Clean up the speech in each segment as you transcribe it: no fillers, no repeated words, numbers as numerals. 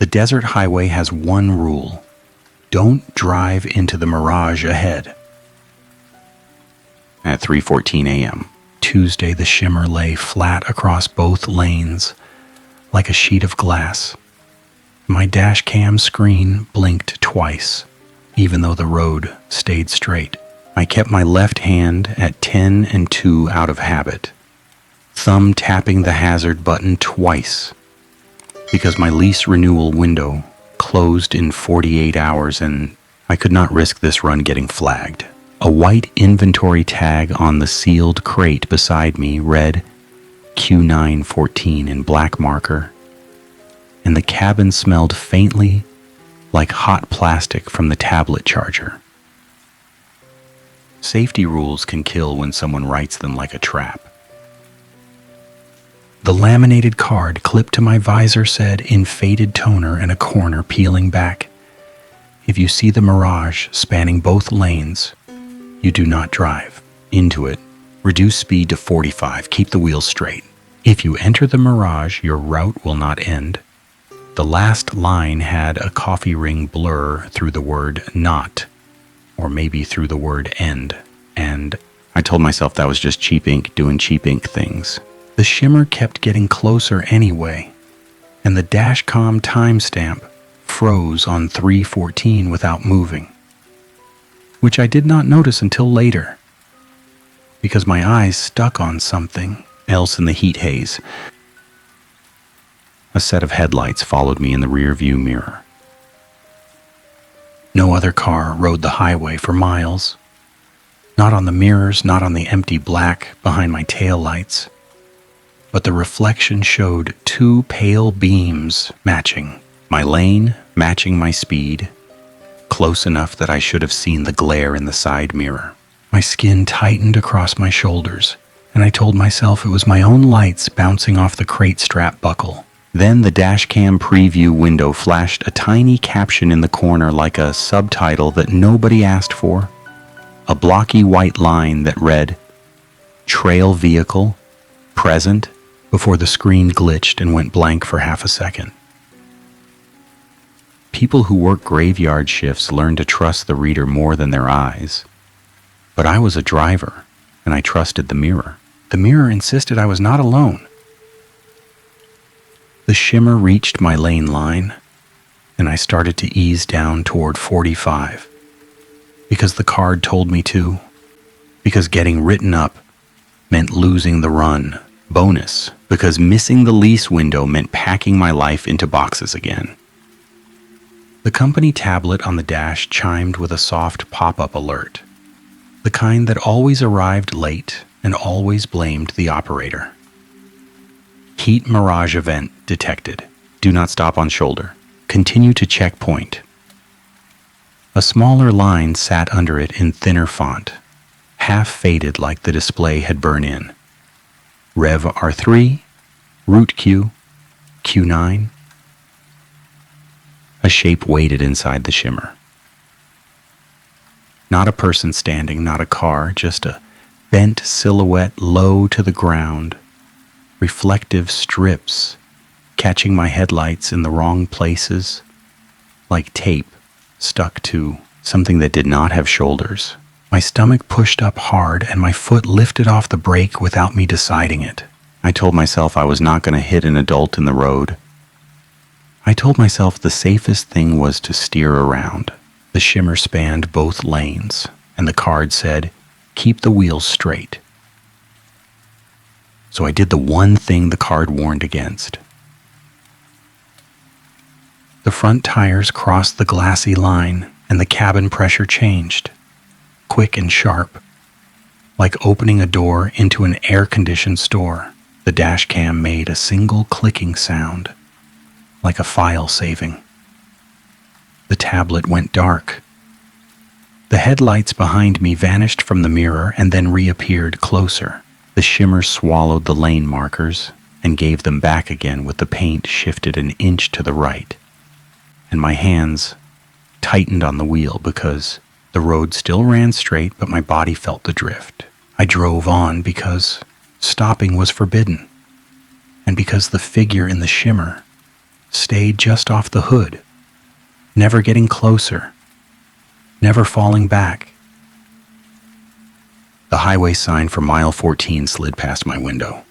The desert highway has one rule: don't drive into the mirage ahead. At 3:14 a.m. Tuesday, the shimmer lay flat across both lanes, like a sheet of glass. My dash cam screen blinked twice, even though the road stayed straight. I kept my left hand at 10 and 2 out of habit, thumb tapping the hazard button twice, because my lease renewal window closed in 48 hours and I could not risk this run getting flagged. A white inventory tag on the sealed crate beside me read Q914 in black marker, and the cabin smelled faintly like hot plastic from the tablet charger. Safety rules can kill when someone writes them like a trap. The laminated card clipped to my visor said in faded toner and a corner peeling back, "If you see the mirage spanning both lanes, you do not drive into it. Reduce speed to 45. Keep the wheels straight. If you enter the mirage, your route will not end." The last line had a coffee ring blur through the word not, or maybe through the word end, and I told myself that was just cheap ink doing cheap ink things. The shimmer kept getting closer anyway, and the Dashcam timestamp froze on 3:14 without moving, which I did not notice until later, because my eyes stuck on something else in the heat haze. A set of headlights followed me in the rear-view mirror. No other car rode the highway for miles. Not on the mirrors, not on the empty black behind my taillights. But the reflection showed two pale beams matching my lane, matching my speed, close enough that I should have seen the glare in the side mirror. My skin tightened across my shoulders, and I told myself it was my own lights bouncing off the crate strap buckle. Then the dashcam preview window flashed a tiny caption in the corner like a subtitle that nobody asked for. A blocky white line that read, "Trail vehicle, present," before the screen glitched and went blank for half a second. People who work graveyard shifts learn to trust the reader more than their eyes. But I was a driver, and I trusted the mirror. The mirror insisted I was not alone. The shimmer reached my lane line, and I started to ease down toward 45. Because the card told me to. Because getting written up meant losing the run. Bonus, because missing the lease window meant packing my life into boxes again. The company tablet on the dash chimed with a soft pop-up alert, the kind that always arrived late and always blamed the operator. Heat mirage event detected. Do not stop on shoulder. Continue to checkpoint. A smaller line sat under it in thinner font, half faded like the display had burned in. Rev R3, Route Q, Q9. A shape waited inside the shimmer. Not a person standing, not a car, just a bent silhouette low to the ground, reflective strips catching my headlights in the wrong places, like tape stuck to something that did not have shoulders. My stomach pushed up hard and my foot lifted off the brake without me deciding it. I told myself I was not going to hit an adult in the road. I told myself the safest thing was to steer around. The shimmer spanned both lanes, and the card said, "Keep the wheels straight." So I did the one thing the card warned against. The front tires crossed the glassy line, and the cabin pressure changed. Quick and sharp, like opening a door into an air-conditioned store. The dash cam made a single clicking sound, like a file saving. The tablet went dark. The headlights behind me vanished from the mirror and then reappeared closer. The shimmer swallowed the lane markers and gave them back again with the paint shifted an inch to the right. And my hands tightened on the wheel because the road still ran straight, but my body felt the drift. I drove on because stopping was forbidden, and because the figure in the shimmer stayed just off the hood, never getting closer, never falling back. The highway sign for mile 14 slid past my window.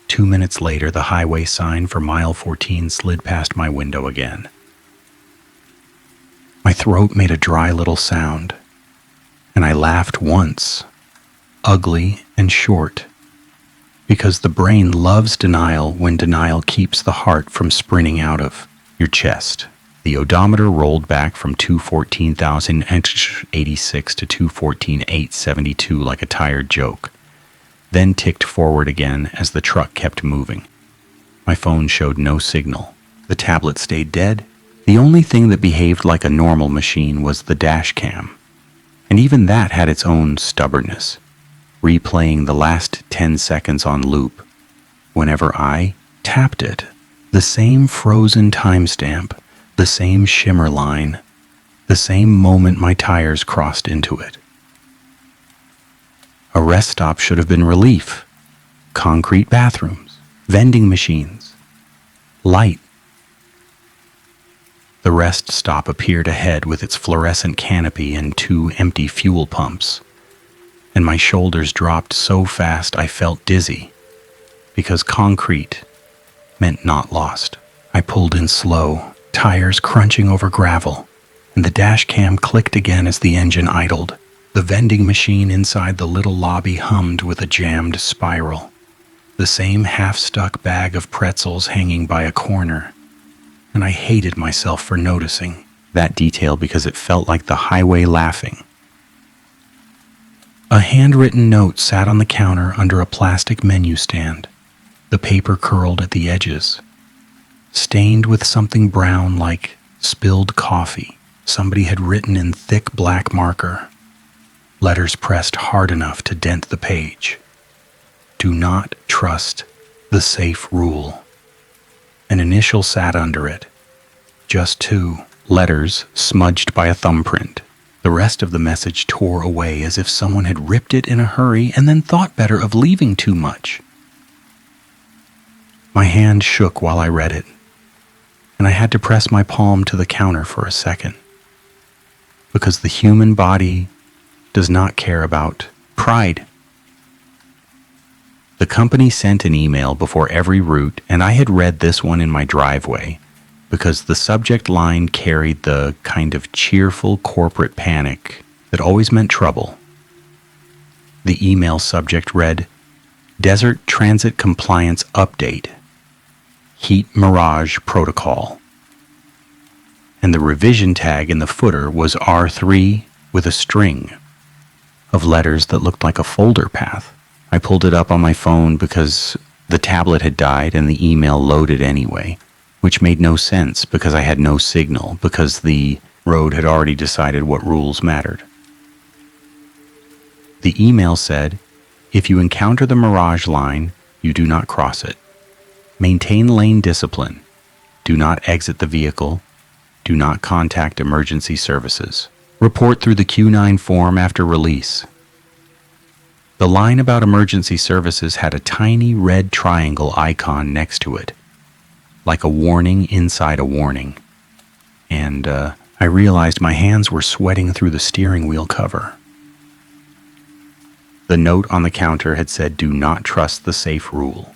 2 minutes later, the highway sign for mile 14 slid past my window again. My throat made a dry little sound, and I laughed once, ugly and short, because the brain loves denial when denial keeps the heart from sprinting out of your chest. The odometer rolled back from 214,086 to 214,872 like a tired joke, then ticked forward again as the truck kept moving. My phone showed no signal. The tablet stayed dead. The only thing that behaved like a normal machine was the Dashcam, and even that had its own stubbornness, replaying the last 10 seconds on loop whenever I tapped it. The same frozen timestamp, the same shimmer line, the same moment my tires crossed into it. A rest stop should have been relief. Concrete bathrooms, vending machines, light. The rest stop appeared ahead with its fluorescent canopy and 2 empty fuel pumps, and my shoulders dropped so fast I felt dizzy, because concrete meant not lost. I pulled in slow, tires crunching over gravel, and the dash cam clicked again as the engine idled. The vending machine inside the little lobby hummed with a jammed spiral, the same half-stuck bag of pretzels hanging by a corner, and I hated myself for noticing that detail because it felt like the highway laughing. A handwritten note sat on the counter under a plastic menu stand, the paper curled at the edges, stained with something brown like spilled coffee. Somebody had written in thick black marker, letters pressed hard enough to dent the page. Do not trust the safe rule. An initial sat under it. Just 2 letters smudged by a thumbprint. The rest of the message tore away as if someone had ripped it in a hurry and then thought better of leaving too much. My hand shook while I read it, and I had to press my palm to the counter for a second, because the human body does not care about pride. The company sent an email before every route, and I had read this one in my driveway because the subject line carried the kind of cheerful corporate panic that always meant trouble. The email subject read, Desert Transit Compliance Update, Heat Mirage Protocol. And the revision tag in the footer was R3 with a string of letters that looked like a folder path. I pulled it up on my phone because the tablet had died and the email loaded anyway, which made no sense because I had no signal, because the road had already decided what rules mattered. The email said, if you encounter the Mirage line, you do not cross it. Maintain lane discipline. Do not exit the vehicle. Do not contact emergency services. Report through the Q9 form after release. The line about emergency services had a tiny red triangle icon next to it, like a warning inside a warning. And I realized my hands were sweating through the steering wheel cover. The note on the counter had said, do not trust the safe rule.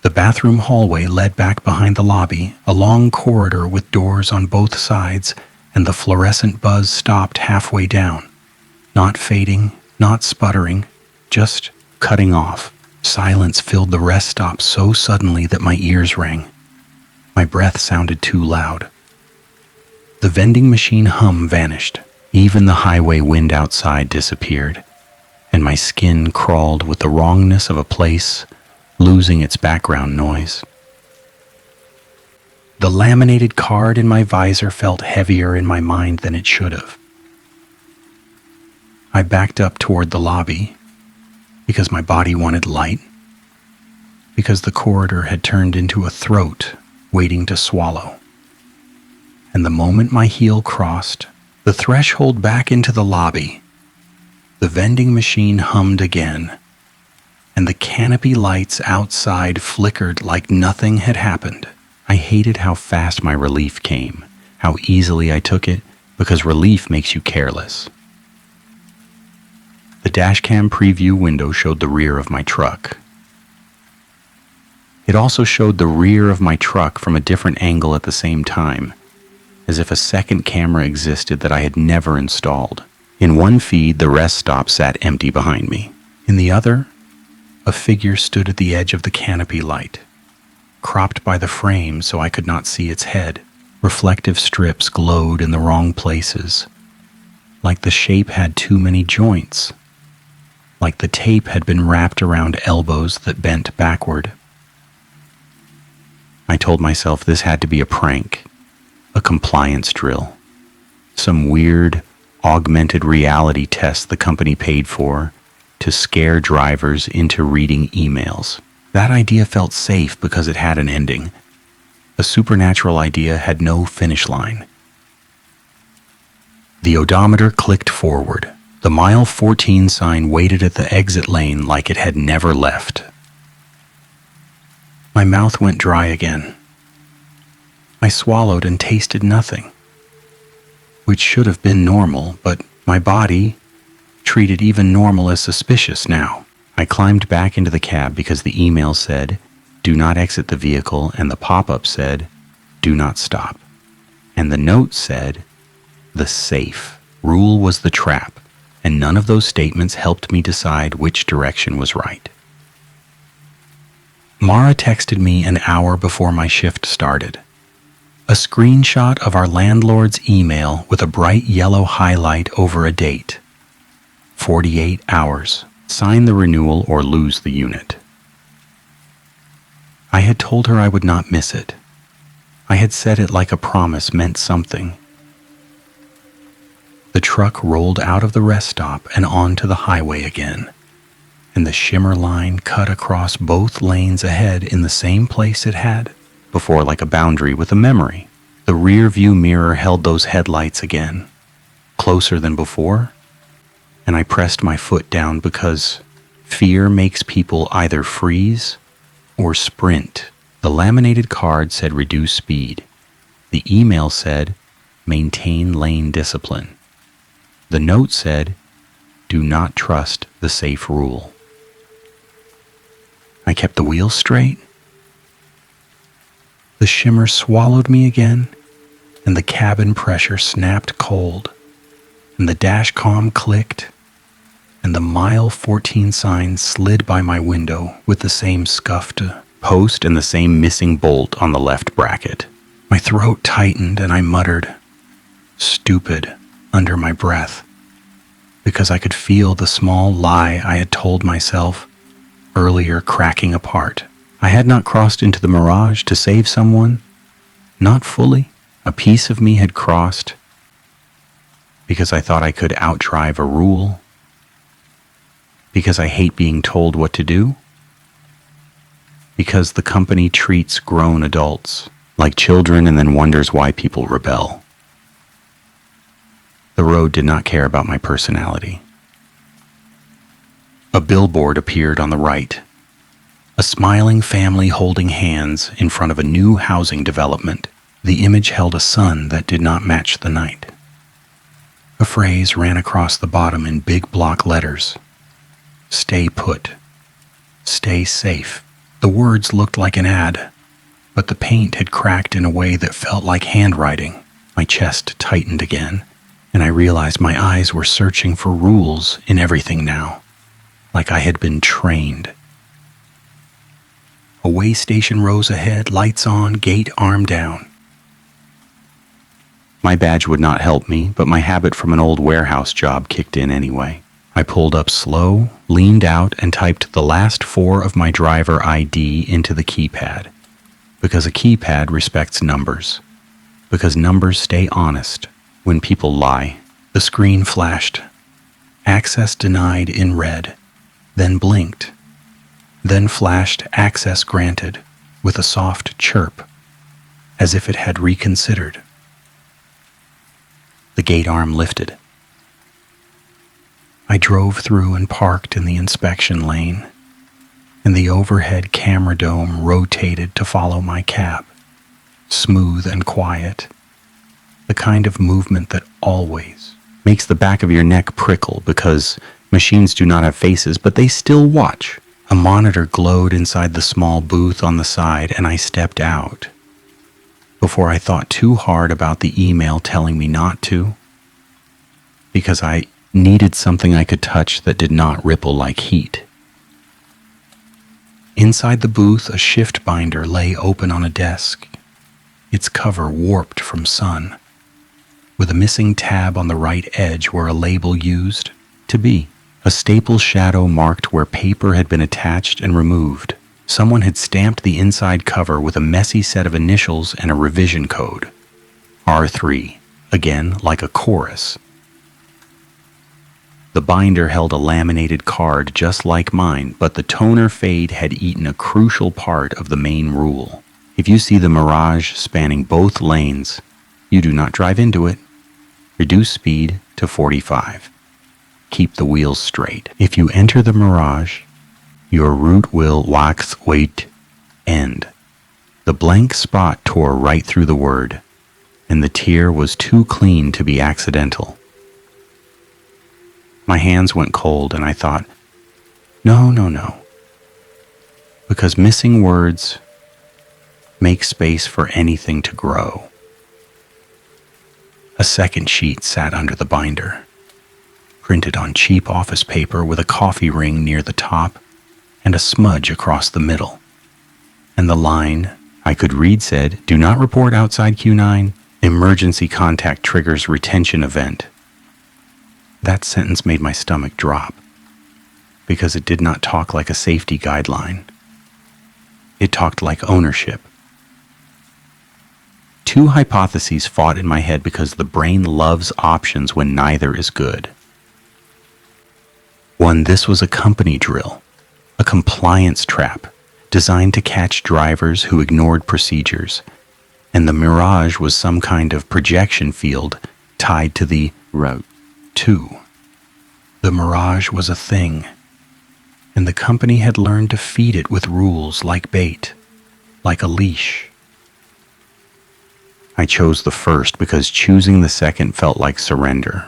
The bathroom hallway led back behind the lobby, a long corridor with doors on both sides, and the fluorescent buzz stopped halfway down. Not fading, not sputtering, just cutting off. Silence filled the rest stop so suddenly that my ears rang. My breath sounded too loud. The vending machine hum vanished. Even the highway wind outside disappeared, and my skin crawled with the wrongness of a place losing its background noise. The laminated card in my visor felt heavier in my mind than it should have. I backed up toward the lobby because my body wanted light, because the corridor had turned into a throat waiting to swallow. And the moment my heel crossed the threshold back into the lobby, the vending machine hummed again, and the canopy lights outside flickered like nothing had happened. I hated how fast my relief came, how easily I took it, because relief makes you careless. The dashcam preview window showed the rear of my truck. It also showed the rear of my truck from a different angle at the same time, as if a second camera existed that I had never installed. In one feed, the rest stop sat empty behind me. In the other, a figure stood at the edge of the canopy light, cropped by the frame so I could not see its head. Reflective strips glowed in the wrong places, like the shape had too many joints, like the tape had been wrapped around elbows that bent backward. I told myself this had to be a prank, a compliance drill, some weird, augmented reality test the company paid for to scare drivers into reading emails. That idea felt safe because it had an ending. A supernatural idea had no finish line. The odometer clicked forward. The mile 14 sign waited at the exit lane like it had never left. My mouth went dry again. I swallowed and tasted nothing, which should have been normal, but my body treated even normal as suspicious now. I climbed back into the cab because the email said, "Do not exit the vehicle," and the pop-up said, "Do not stop." And the note said, "The safe rule was the trap," and none of those statements helped me decide which direction was right. Mara texted me an hour before my shift started. A screenshot of our landlord's email with a bright yellow highlight over a date. 48 hours. Sign the renewal or lose the unit. I had told her I would not miss it. I had said it like a promise meant something. The truck rolled out of the rest stop and onto the highway again, and the shimmer line cut across both lanes ahead in the same place it had before, like a boundary with a memory. The rear view mirror held those headlights again, closer than before, and I pressed my foot down because fear makes people either freeze or sprint. The laminated card said reduce speed. The email said maintain lane discipline. The note said do not trust the safe rule. I kept the wheels straight. The shimmer swallowed me again, and the cabin pressure snapped cold, and the dashcam clicked, and the mile 14 sign slid by my window with the same scuffed post and the same missing bolt on the left bracket. My throat tightened and I muttered, "Stupid," under my breath, because I could feel the small lie I had told myself earlier cracking apart. I had not crossed into the mirage to save someone. Not fully. A piece of me had crossed because I thought I could outdrive a rule, because I hate being told what to do, because the company treats grown adults like children and then wonders why people rebel. The road did not care about my personality. A billboard appeared on the right. A smiling family holding hands in front of a new housing development. The image held a sun that did not match the night. A phrase ran across the bottom in big block letters. Stay put. Stay safe. The words looked like an ad, but the paint had cracked in a way that felt like handwriting. My chest tightened again, and I realized my eyes were searching for rules in everything now, like I had been trained. A way station rose ahead, lights on, gate arm down. My badge would not help me, but my habit from an old warehouse job kicked in anyway. I pulled up slow, leaned out, and typed the last 4 of my driver ID into the keypad, because a keypad respects numbers, because numbers stay honest when people lie. The screen flashed. Access denied in red, then blinked, then flashed access granted with a soft chirp, as if it had reconsidered. The gate arm lifted. I drove through and parked in the inspection lane. and the overhead camera dome rotated to follow my cab, smooth and quiet, the kind of movement that always makes the back of your neck prickle because machines do not have faces, but they still watch. A monitor glowed inside the small booth on the side, and I stepped out before I thought too hard about the email telling me not to, because I needed something I could touch that did not ripple like heat. Inside the booth, a shift binder lay open on a desk, its cover warped from sun, with a missing tab on the right edge where a label used to be. A staple shadow marked where paper had been attached and removed. Someone had stamped the inside cover with a messy set of initials and a revision code. R3, again like a chorus. The binder held a laminated card just like mine, but the toner fade had eaten a crucial part of the main rule. If you see the Mirage spanning both lanes, you do not drive into it. Reduce speed to 45. Keep the wheels straight. If you enter the Mirage, your route will end. The blank spot tore right through the word, and the tear was too clean to be accidental. My hands went cold, and I thought, no. Because missing words make space for anything to grow. A second sheet sat under the binder, printed on cheap office paper with a coffee ring near the top and a smudge across the middle. And the line I could read said, "Do not report outside Q9. Emergency contact triggers retention event." That sentence made my stomach drop, because it did not talk like a safety guideline. It talked like ownership. Two hypotheses fought in my head because the brain loves options when neither is good. One, this was a company drill, a compliance trap designed to catch drivers who ignored procedures, and the Mirage was some kind of projection field tied to the route. Two, the Mirage was a thing, and the company had learned to feed it with rules like bait, like a leash. I chose the first because choosing the second felt like surrender.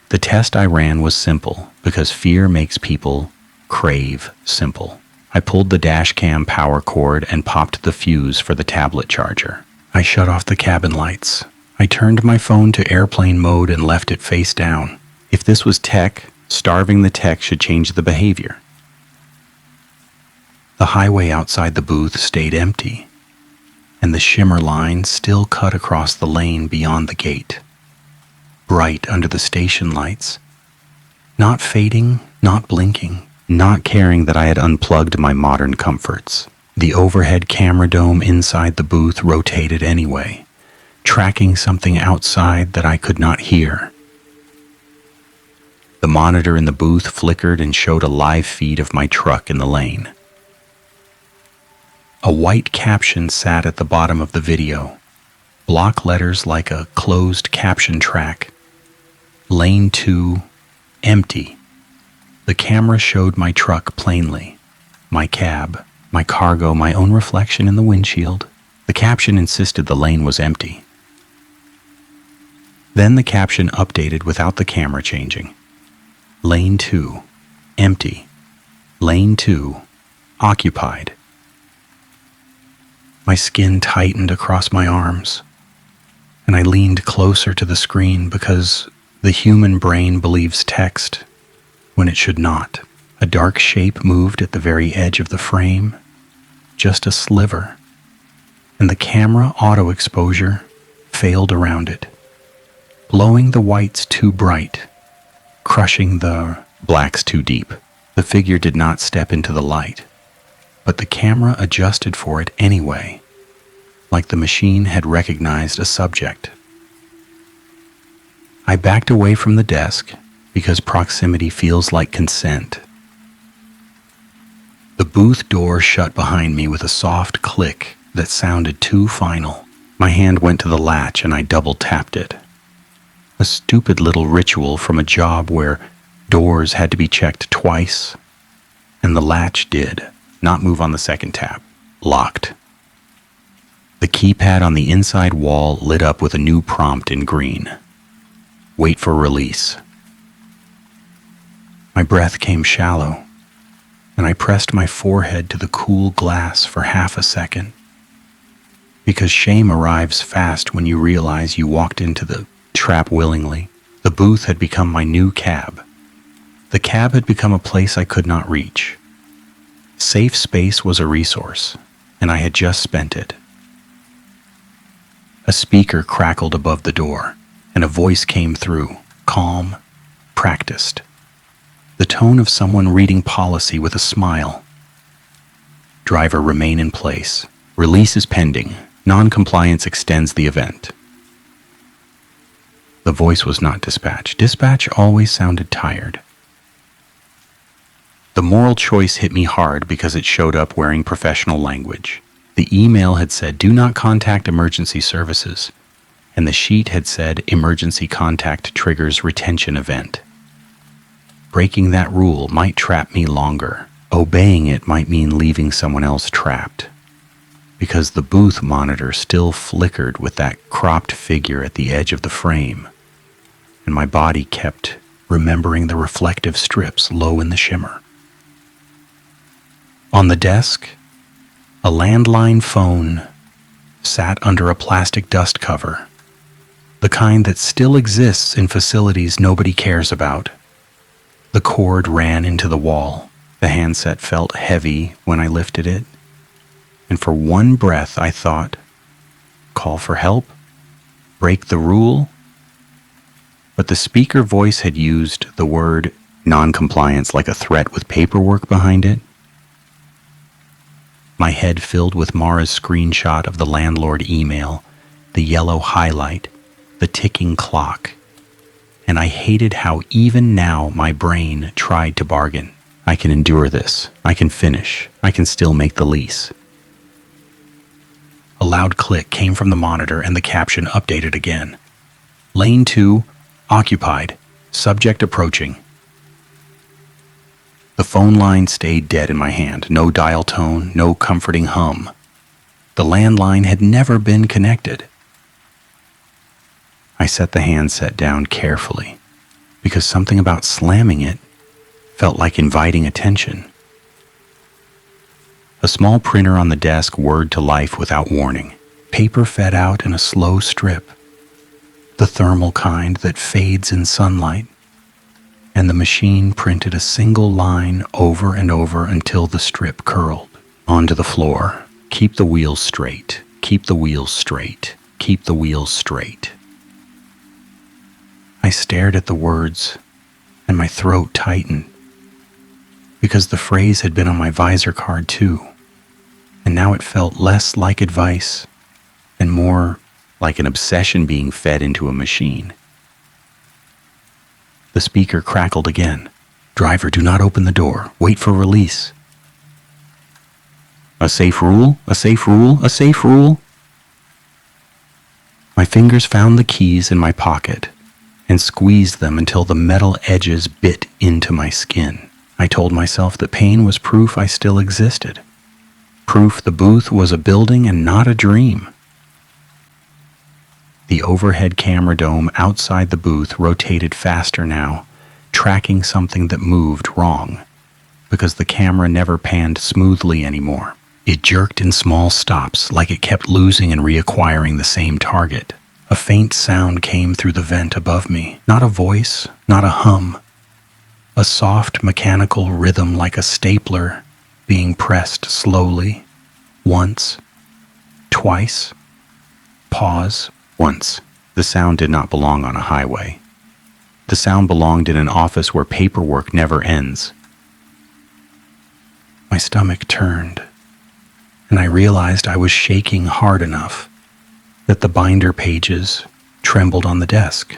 The test I ran was simple because fear makes people crave simple. I pulled the Dashcam power cord and popped the fuse for the tablet charger. I shut off the cabin lights. I turned my phone to airplane mode and left it face down. If this was tech, starving the tech should change the behavior. The highway outside the booth stayed empty, and the shimmer line still cut across the lane beyond the gate, bright under the station lights, not fading, not blinking, not caring that I had unplugged my modern comforts. The overhead camera dome inside the booth rotated anyway, tracking something outside that I could not hear. The monitor in the booth flickered and showed a live feed of my truck in the lane. A white caption sat at the bottom of the video, block letters like a closed caption track. Lane 2, empty. The camera showed my truck plainly, my cab, my cargo, my own reflection in the windshield. The caption insisted the lane was empty. Then the caption updated without the camera changing. Lane 2, empty. Lane 2, occupied. My skin tightened across my arms, and I leaned closer to the screen because the human brain believes text when it should not. A dark shape moved at the very edge of the frame, just a sliver, and the camera auto exposure failed around it, blowing the whites too bright, crushing the blacks too deep. The figure did not step into the light, but the camera adjusted for it anyway, like the machine had recognized a subject. I backed away from the desk because proximity feels like consent. The booth door shut behind me with a soft click that sounded too final. My hand went to the latch and I double-tapped it. A stupid little ritual from a job where doors had to be checked twice. and the latch did not move on the second tap. Locked. The keypad on the inside wall lit up with a new prompt in green. Wait for release. My breath came shallow, and I pressed my forehead to the cool glass for half a second. Because shame arrives fast when you realize you walked into the trap willingly. The booth had become my new cab. The cab had become a place I could not reach. Safe space was a resource, and I had just spent it. A speaker crackled above the door, and a voice came through, calm, practiced. The tone of someone reading policy with a smile. Driver, remain in place. Release is pending. Non-compliance extends the event. The voice was not dispatch. Dispatch always sounded tired. The moral choice hit me hard because it showed up wearing professional language. The email had said, do not contact emergency services, and the sheet had said, emergency contact triggers retention event. Breaking that rule might trap me longer. Obeying it might mean leaving someone else trapped. Because the booth monitor still flickered with that cropped figure at the edge of the frame, and my body kept remembering the reflective strips low in the shimmer. On the desk, a landline phone sat under a plastic dust cover, the kind that still exists in facilities nobody cares about. The cord ran into the wall. The handset felt heavy when I lifted it, and for one breath I thought, call for help? Break the rule? But the speaker voice had used the word non-compliance like a threat with paperwork behind it. My head filled with Mara's screenshot of the landlord email, the yellow highlight, the ticking clock, and I hated how even now my brain tried to bargain. I can endure this. I can finish. I can still make the lease. A loud click came from the monitor and the caption updated again. Lane 2, occupied. Subject approaching. The phone line stayed dead in my hand. No dial tone, no comforting hum. The landline had never been connected. I set the handset down carefully because something about slamming it felt like inviting attention. A small printer on the desk whirred to life without warning. Paper fed out in a slow strip, the thermal kind that fades in sunlight, and the machine printed a single line over and over until the strip curled onto the floor. Keep the wheels straight. Keep the wheels straight. Keep the wheels straight. I stared at the words, and my throat tightened, because the phrase had been on my visor card too, and now it felt less like advice and more like an obsession being fed into a machine. The speaker crackled again. Driver, do not open the door. Wait for release. A safe rule? A safe rule? A safe rule? My fingers found the keys in my pocket and squeezed them until the metal edges bit into my skin. I told myself that pain was proof I still existed. Proof the booth was a building and not a dream. The overhead camera dome outside the booth rotated faster now, tracking something that moved wrong, because the camera never panned smoothly anymore. It jerked in small stops, like it kept losing and reacquiring the same target. A faint sound came through the vent above me. Not a voice, not a hum. A soft mechanical rhythm like a stapler being pressed slowly. Once. Twice. Pause. Once. The sound did not belong on a highway. The sound belonged in an office where paperwork never ends. My stomach turned, and I realized I was shaking hard enough that the binder pages trembled on the desk.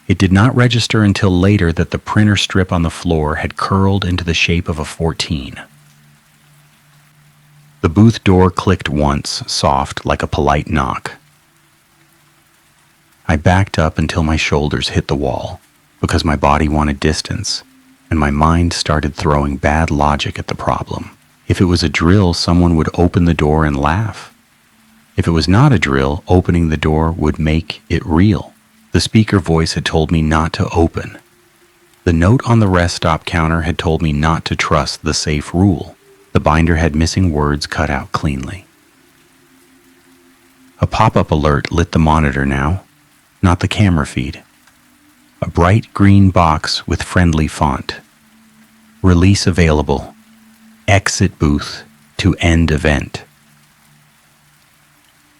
It did not register until later that the printer strip on the floor had curled into the shape of a 14. The booth door clicked once, soft like a polite knock. I backed up until my shoulders hit the wall, because my body wanted distance, and my mind started throwing bad logic at the problem. If it was a drill, someone would open the door and laugh. If it was not a drill, opening the door would make it real. The speaker voice had told me not to open. The note on the rest stop counter had told me not to trust the safe rule. The binder had missing words cut out cleanly. A pop-up alert lit the monitor now, not the camera feed. A bright green box with friendly font. Release available. Exit booth to end event.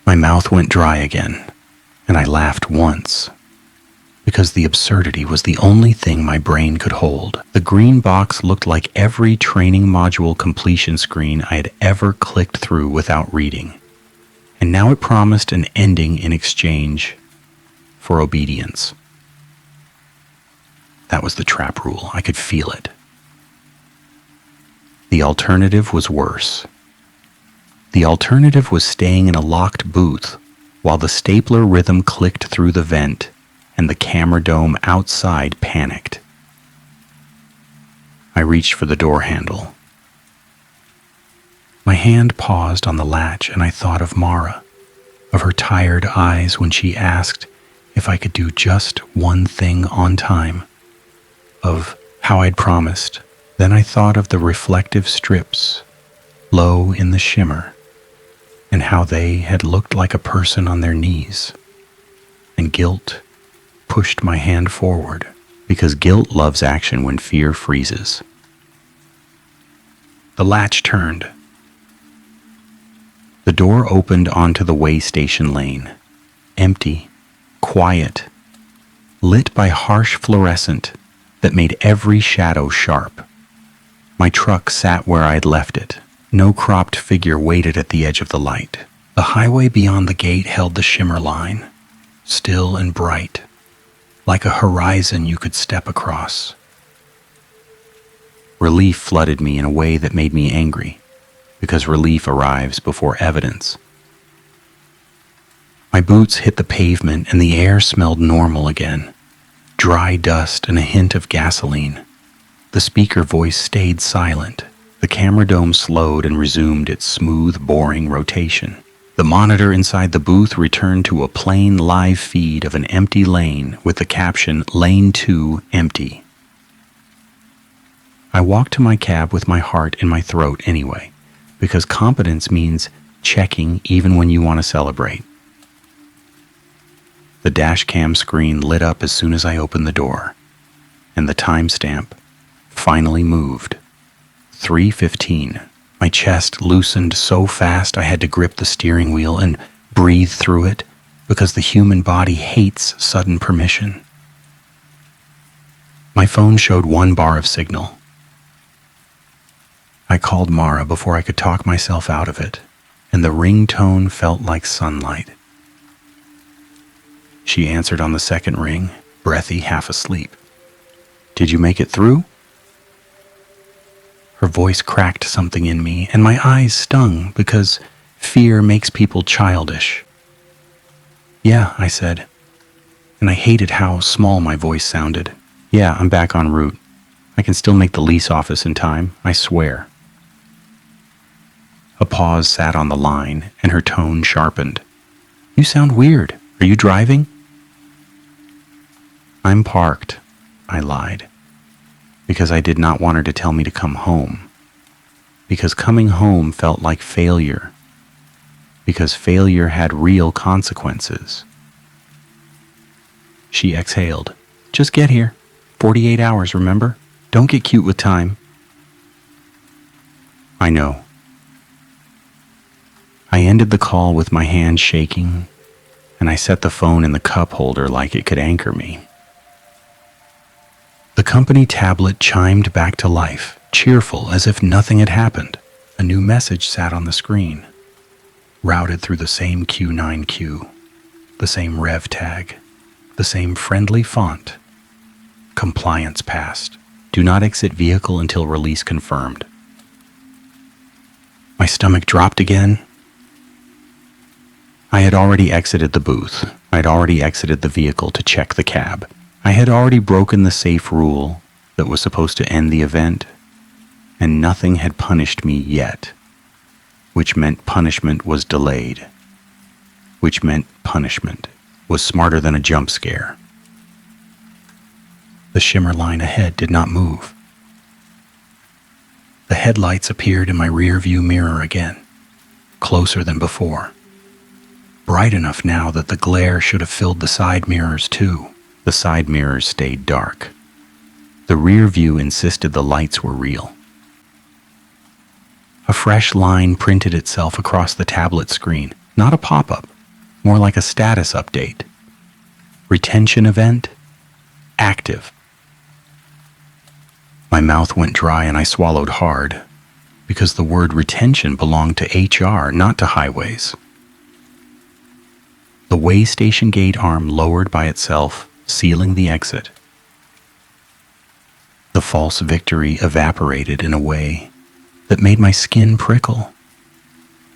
My mouth went dry again, and I laughed once, because the absurdity was the only thing my brain could hold. The green box looked like every training module completion screen I had ever clicked through without reading, and now it promised an ending in exchange for obedience. That was the trap rule. I could feel it. The alternative was worse. The alternative was staying in a locked booth while the stapler rhythm clicked through the vent and the camera dome outside panicked. I reached for the door handle. My hand paused on the latch and I thought of Mara, of her tired eyes when she asked if I could do just one thing on time, of how I'd promised. Then I thought of the reflective strips, low in the shimmer, and how they had looked like a person on their knees. And guilt pushed my hand forward, because guilt loves action when fear freezes. The latch turned. The door opened onto the way station lane, empty, quiet, lit by harsh fluorescent that made every shadow sharp. My truck sat where I'd left it. No cropped figure waited at the edge of the light. The highway beyond the gate held the shimmer line, still and bright, like a horizon you could step across. Relief flooded me in a way that made me angry, because relief arrives before evidence. My boots hit the pavement and the air smelled normal again, dry dust and a hint of gasoline. The speaker voice stayed silent. The camera dome slowed and resumed its smooth, boring rotation. The monitor inside the booth returned to a plain live feed of an empty lane with the caption, "Lane 2 empty." I walked to my cab with my heart in my throat anyway, because competence means checking even when you want to celebrate. The Dashcam screen lit up as soon as I opened the door, and the timestamp finally moved. 3:15. My chest loosened so fast I had to grip the steering wheel and breathe through it, because the human body hates sudden permission. My phone showed 1 bar of signal. I called Mara before I could talk myself out of it, and the ringtone felt like sunlight. She answered on the second ring, breathy, half asleep. "Did you make it through?" Her voice cracked something in me, and my eyes stung because fear makes people childish. "Yeah," I said, and I hated how small my voice sounded. "Yeah, I'm back en route. I can still make the lease office in time, I swear." A pause sat on the line, and her tone sharpened. "You sound weird. Are you driving?" "I'm parked," I lied, because I did not want her to tell me to come home, because coming home felt like failure, because failure had real consequences. She exhaled. "Just get here. 48 hours, remember? Don't get cute with time." "I know." I ended the call with my hand shaking, and I set the phone in the cup holder like it could anchor me. The company tablet chimed back to life, cheerful as if nothing had happened. A new message sat on the screen, routed through the same Q9Q, the same rev tag, the same friendly font. "Compliance passed. Do not exit vehicle until release confirmed." My stomach dropped again. I had already exited the booth. I had already exited the vehicle to check the cab. I had already broken the safe rule that was supposed to end the event, and nothing had punished me yet, which meant punishment was delayed, which meant punishment was smarter than a jump scare. The shimmer line ahead did not move. The headlights appeared in my rear view mirror again, closer than before. Bright enough now that the glare should have filled the side mirrors too. The side mirrors stayed dark. The rear view insisted the lights were real. A fresh line printed itself across the tablet screen, not a pop-up, more like a status update. Retention event, active. My mouth went dry and I swallowed hard, because the word retention belonged to HR, not to highways. The way station gate arm lowered by itself, sealing the exit. The false victory evaporated in a way that made my skin prickle,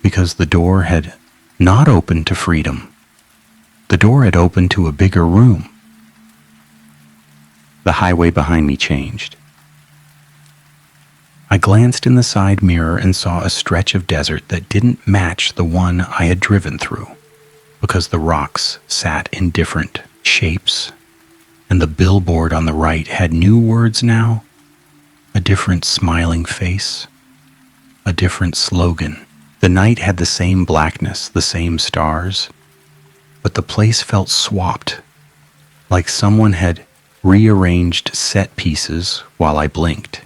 because the door had not opened to freedom. The door had opened to a bigger room. The highway behind me changed. I glanced in the side mirror and saw a stretch of desert that didn't match the one I had driven through, because the rocks sat in different shapes, and the billboard on the right had new words now, a different smiling face, a different slogan. The night had the same blackness, the same stars, but the place felt swapped, like someone had rearranged set pieces while I blinked.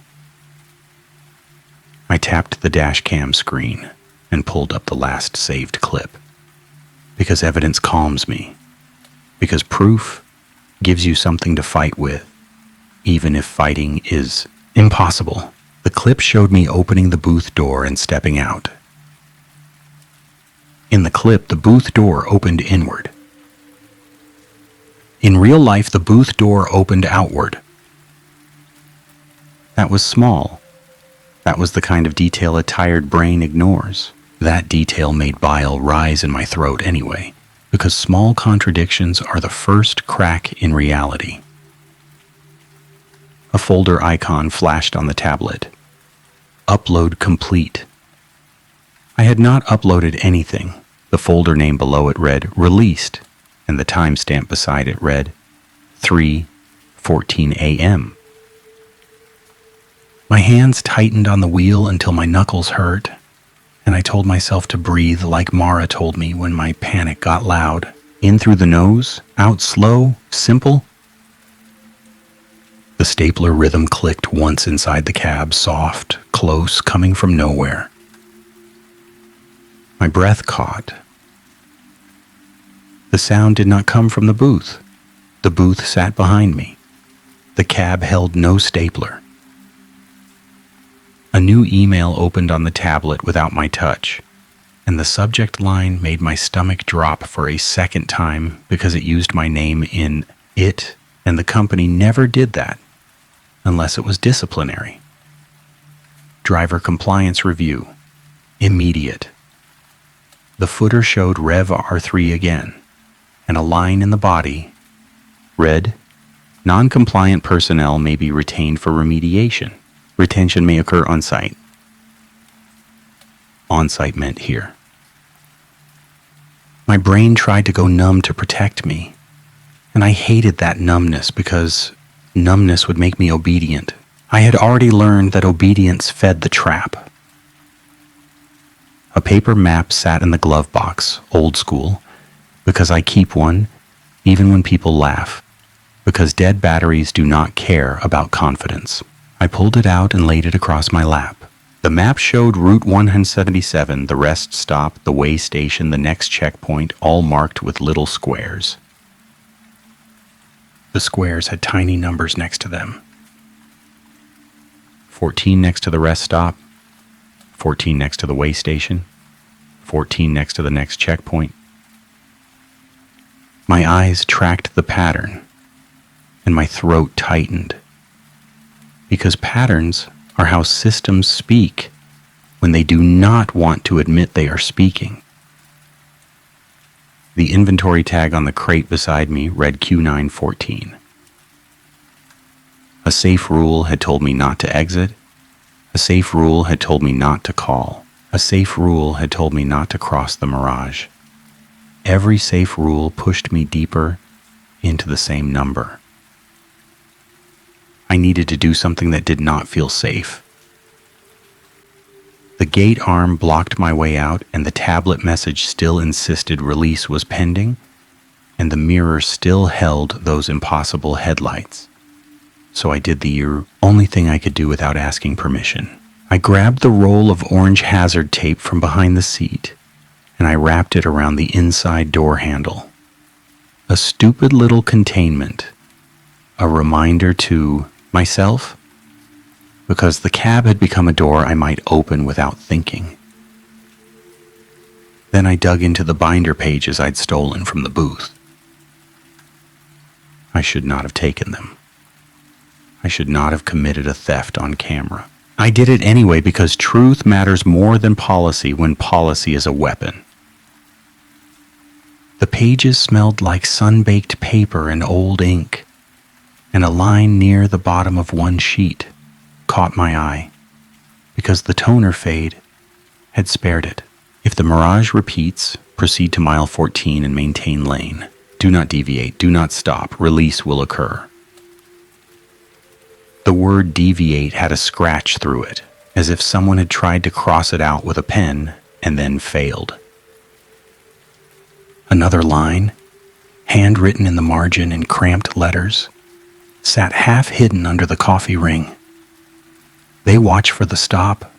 I tapped the Dashcam screen and pulled up the last saved clip, because evidence calms me, because proof gives you something to fight with, even if fighting is impossible. The clip showed me opening the booth door and stepping out. In the clip, the booth door opened inward. In real life, the booth door opened outward. That was small. That was the kind of detail a tired brain ignores. That detail made bile rise in my throat anyway, because small contradictions are the first crack in reality. A folder icon flashed on the tablet. Upload complete. I had not uploaded anything. The folder name below it read released, and the timestamp beside it read 3:14 a.m. My hands tightened on the wheel until my knuckles hurt, and I told myself to breathe like Mara told me when my panic got loud. In through the nose, out slow, simple. The stapler rhythm clicked once inside the cab, soft, close, coming from nowhere. My breath caught. The sound did not come from the booth. The booth sat behind me. The cab held no stapler. A new email opened on the tablet without my touch, and the subject line made my stomach drop for a second time because it used my name in it, and the company never did that unless it was disciplinary. Driver compliance review. Immediate. The footer showed Rev R3 again, and a line in the body read, non-compliant personnel may be retained for remediation. Retention may occur on site. On site meant here. My brain tried to go numb to protect me, and I hated that numbness because numbness would make me obedient. I had already learned that obedience fed the trap. A paper map sat in the glove box, old school, because I keep one even when people laugh, because dead batteries do not care about confidence. I pulled it out and laid it across my lap. The map showed Route 177, the rest stop, the way station, the next checkpoint, all marked with little squares. The squares had tiny numbers next to them. 14 next to the rest stop, 14 next to the way station, 14 next to the next checkpoint. My eyes tracked the pattern, and my throat tightened. Because patterns are how systems speak when they do not want to admit they are speaking. The inventory tag on the crate beside me read Q914. A safe rule had told me not to exit. A safe rule had told me not to call. A safe rule had told me not to cross the mirage. Every safe rule pushed me deeper into the same number. I needed to do something that did not feel safe. The gate arm blocked my way out, and the tablet message still insisted release was pending, and the mirror still held those impossible headlights. So I did the only thing I could do without asking permission. I grabbed the roll of orange hazard tape from behind the seat, and I wrapped it around the inside door handle. A stupid little containment, a reminder to myself, because the cab had become a door I might open without thinking. Then I dug into the binder pages I'd stolen from the booth. I should not have taken them. I should not have committed a theft on camera. I did it anyway because truth matters more than policy when policy is a weapon. The pages smelled like sun-baked paper and old ink, and a line near the bottom of one sheet caught my eye because the toner fade had spared it. If the mirage repeats, proceed to mile 14 and maintain lane. Do not deviate, do not stop, release will occur. The word deviate had a scratch through it, as if someone had tried to cross it out with a pen and then failed. Another line, handwritten in the margin in cramped letters, sat half hidden under the coffee ring. They watch for the stop.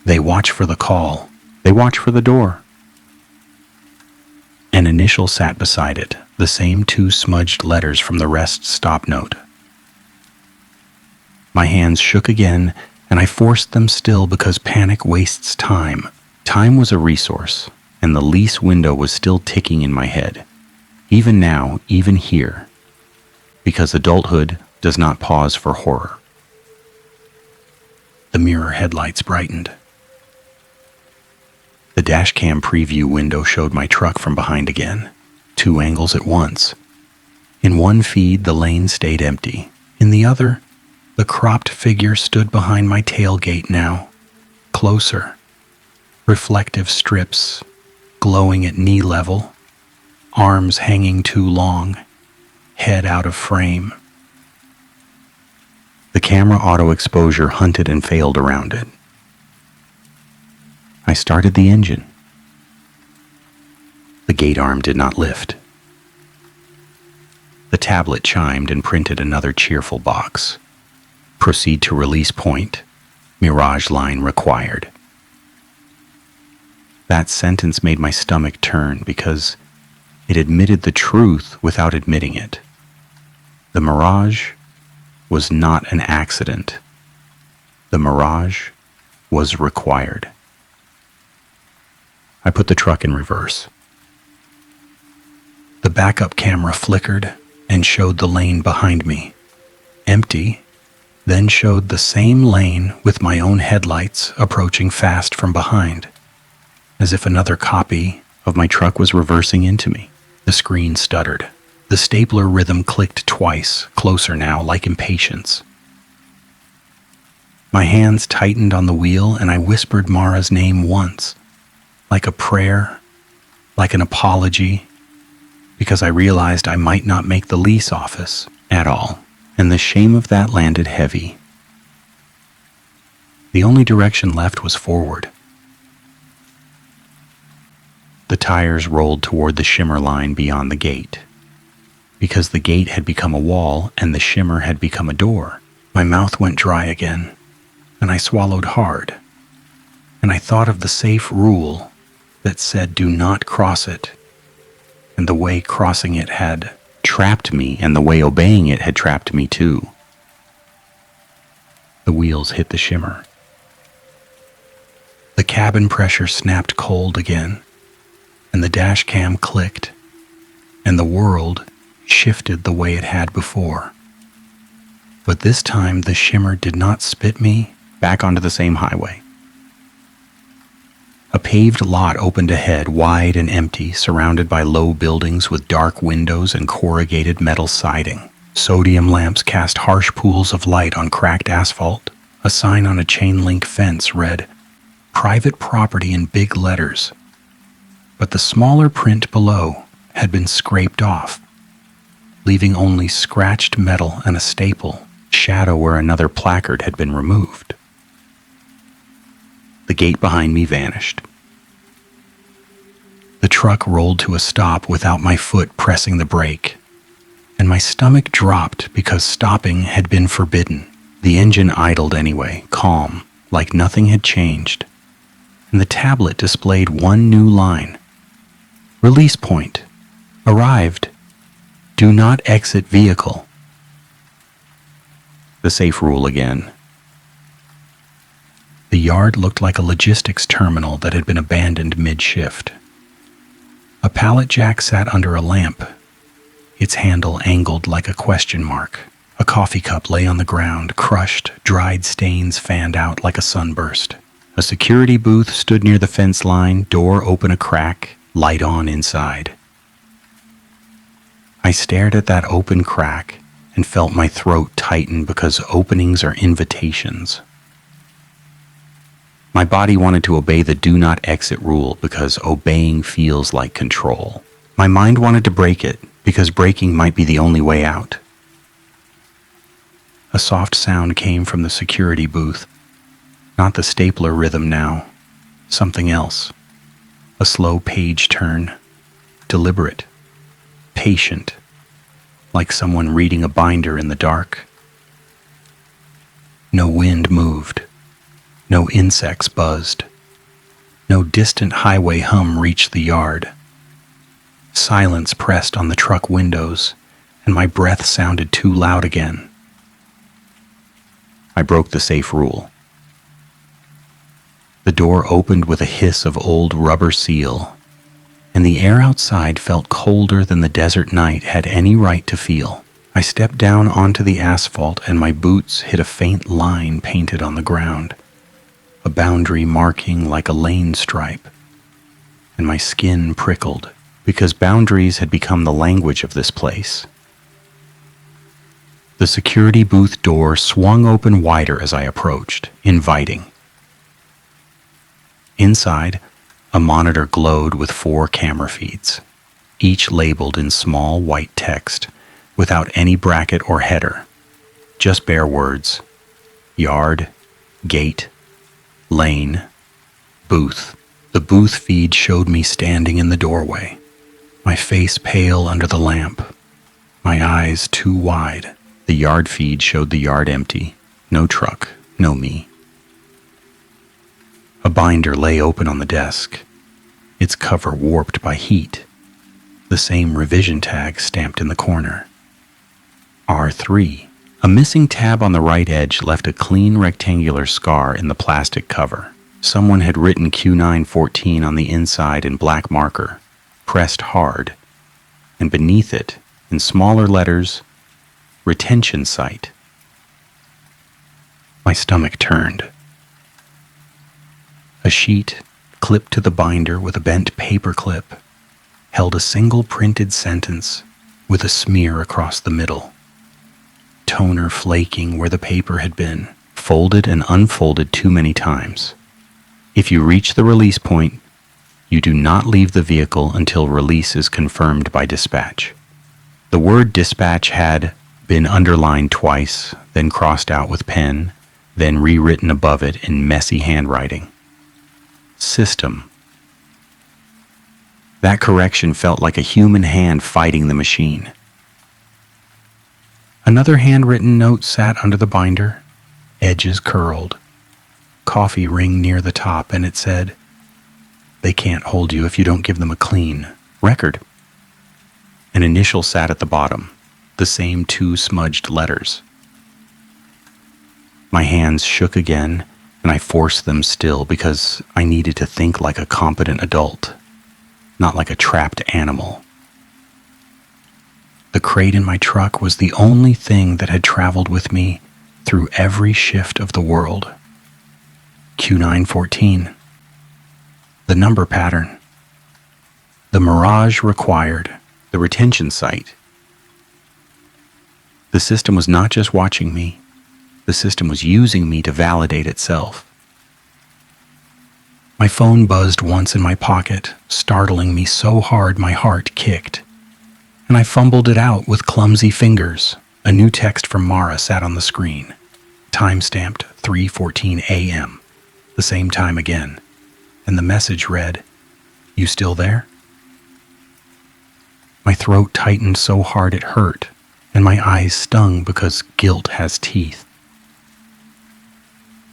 They watch for the call. They watch for the door. An initial sat beside it, the same two smudged letters from the rest stop note. My hands shook again, and I forced them still because panic wastes time. Time was a resource, and the lease window was still ticking in my head. Even now, even here, because adulthood does not pause for horror. The mirror headlights brightened. The dashcam preview window showed my truck from behind again, 2 angles at once. In one feed, the lane stayed empty. In the other, the cropped figure stood behind my tailgate now, closer. Reflective strips, glowing at knee level, arms hanging too long, head out of frame. The camera auto exposure hunted and failed around it. I started the engine. The gate arm did not lift. The tablet chimed and printed another cheerful box. Proceed to release point. Mirage line required. That sentence made my stomach turn because it admitted the truth without admitting it. The mirage was not an accident. The mirage was required. I put the truck in reverse. The backup camera flickered and showed the lane behind me, empty, then showed the same lane with my own headlights approaching fast from behind, as if another copy of my truck was reversing into me. The screen stuttered. The stapler rhythm clicked twice, closer now, like impatience. My hands tightened on the wheel and I whispered Mara's name once, like a prayer, like an apology, because I realized I might not make the lease office at all, and the shame of that landed heavy. The only direction left was forward. The tires rolled toward the shimmer line beyond the gate. Because the gate had become a wall and the shimmer had become a door, my mouth went dry again, and I swallowed hard. And I thought of the safe rule that said do not cross it, and the way crossing it had trapped me, and the way obeying it had trapped me too. The wheels hit the shimmer. The cabin pressure snapped cold again, and the dash cam clicked, and the world shifted the way it had before. But this time the shimmer did not spit me back onto the same highway. A paved lot opened ahead, wide and empty, surrounded by low buildings with dark windows and corrugated metal siding. Sodium lamps cast harsh pools of light on cracked asphalt. A sign on a chain-link fence read, "Private property" in big letters. But the smaller print below had been scraped off, leaving only scratched metal and a staple, shadow where another placard had been removed. The gate behind me vanished. The truck rolled to a stop without my foot pressing the brake, and my stomach dropped because stopping had been forbidden. The engine idled anyway, calm, like nothing had changed, and the tablet displayed one new line. Release point. Arrived. Do not exit vehicle. The safe rule again. The yard looked like a logistics terminal that had been abandoned mid-shift. A pallet jack sat under a lamp, its handle angled like a question mark. A coffee cup lay on the ground, crushed, dried stains fanned out like a sunburst. A security booth stood near the fence line, door open a crack, light on inside. I stared at that open crack and felt my throat tighten because openings are invitations. My body wanted to obey the do not exit rule because obeying feels like control. My mind wanted to break it because breaking might be the only way out. A soft sound came from the security booth. Not the stapler rhythm now. Something else. A slow page turn. Deliberate. Patient. Like someone reading a binder in the dark. No wind moved. No insects buzzed. No distant highway hum reached the yard. Silence pressed on the truck windows, and my breath sounded too loud again. I broke the safe rule. The door opened with a hiss of old rubber seal, and the air outside felt colder than the desert night had any right to feel. I stepped down onto the asphalt, and my boots hit a faint line painted on the ground, a boundary marking like a lane stripe, and my skin prickled because boundaries had become the language of this place. The security booth door swung open wider as I approached, inviting. Inside, a monitor glowed with 4 camera feeds, each labeled in small white text, without any bracket or header, just bare words: yard, gate, lane, booth. The booth feed showed me standing in the doorway, my face pale under the lamp, my eyes too wide. The yard feed showed the yard empty, no truck, no me. A binder lay open on the desk, its cover warped by heat, the same revision tag stamped in the corner. R3. A missing tab on the right edge left a clean rectangular scar in the plastic cover. Someone had written Q914 on the inside in black marker, pressed hard, and beneath it, in smaller letters, retention site. My stomach turned. A sheet, clipped to the binder with a bent paper clip, held a single printed sentence with a smear across the middle. Toner flaking where the paper had been, folded and unfolded too many times. If you reach the release point, you do not leave the vehicle until release is confirmed by dispatch. The word dispatch had been underlined twice, then crossed out with pen, then rewritten above it in messy handwriting. System. That correction felt like a human hand fighting the machine. Another handwritten note sat under the binder, edges curled, coffee ring near the top, and it said, "They can't hold you if you don't give them a clean record." An initial sat at the bottom, the same 2 smudged letters. My hands shook again, and I forced them still because I needed to think like a competent adult, not like a trapped animal. The crate in my truck was the only thing that had traveled with me through every shift of the world. Q914. The number pattern. The mirage required. The retention site. The The system was not just watching me, the system was using me to validate itself. My phone buzzed once in my pocket, startling me so hard my heart kicked, and I fumbled it out with clumsy fingers. A new text from Mara sat on the screen, time-stamped 3:14 a.m., the same time again, and the message read, "You still there?" My throat tightened so hard it hurt, and my eyes stung because guilt has teeth.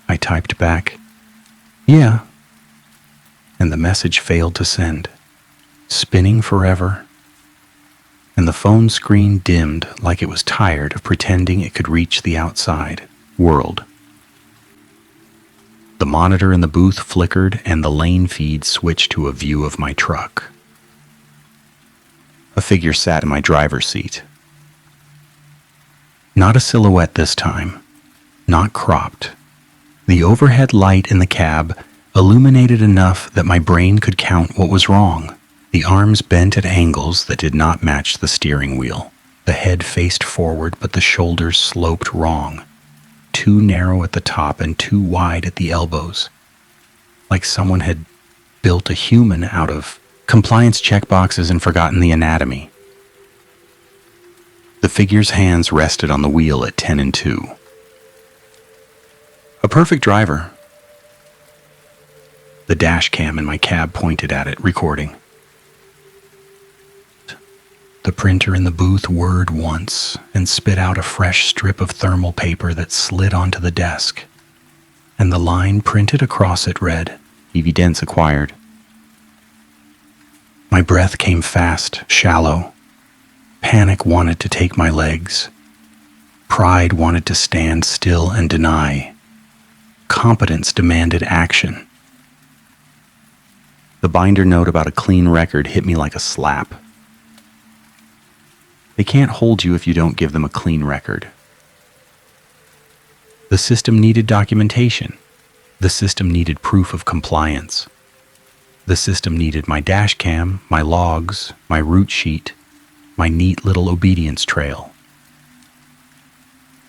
I typed back, "Yeah," and the message failed to send, spinning forever, and the phone screen dimmed like it was tired of pretending it could reach the outside world. The monitor in the booth flickered and the lane feed switched to a view of my truck. A figure sat in my driver's seat. Not a silhouette this time, not cropped. The overhead light in the cab illuminated enough that my brain could count what was wrong. The arms bent at angles that did not match the steering wheel. The head faced forward, but the shoulders sloped wrong. Too narrow at the top and too wide at the elbows. Like someone had built a human out of compliance checkboxes and forgotten the anatomy. The figure's hands rested on the wheel at 10 and 2. A perfect driver. The dashcam in my cab pointed at it, recording. The printer in the booth whirred once and spit out a fresh strip of thermal paper that slid onto the desk, and the line printed across it read, "Evidence acquired." My breath came fast, shallow. Panic wanted to take my legs. Pride wanted to stand still and deny. Competence demanded action. The binder note about a clean record hit me like a slap. They can't hold you if you don't give them a clean record. The system needed documentation. The system needed proof of compliance. The system needed my dashcam, my logs, my route sheet, my neat little obedience trail.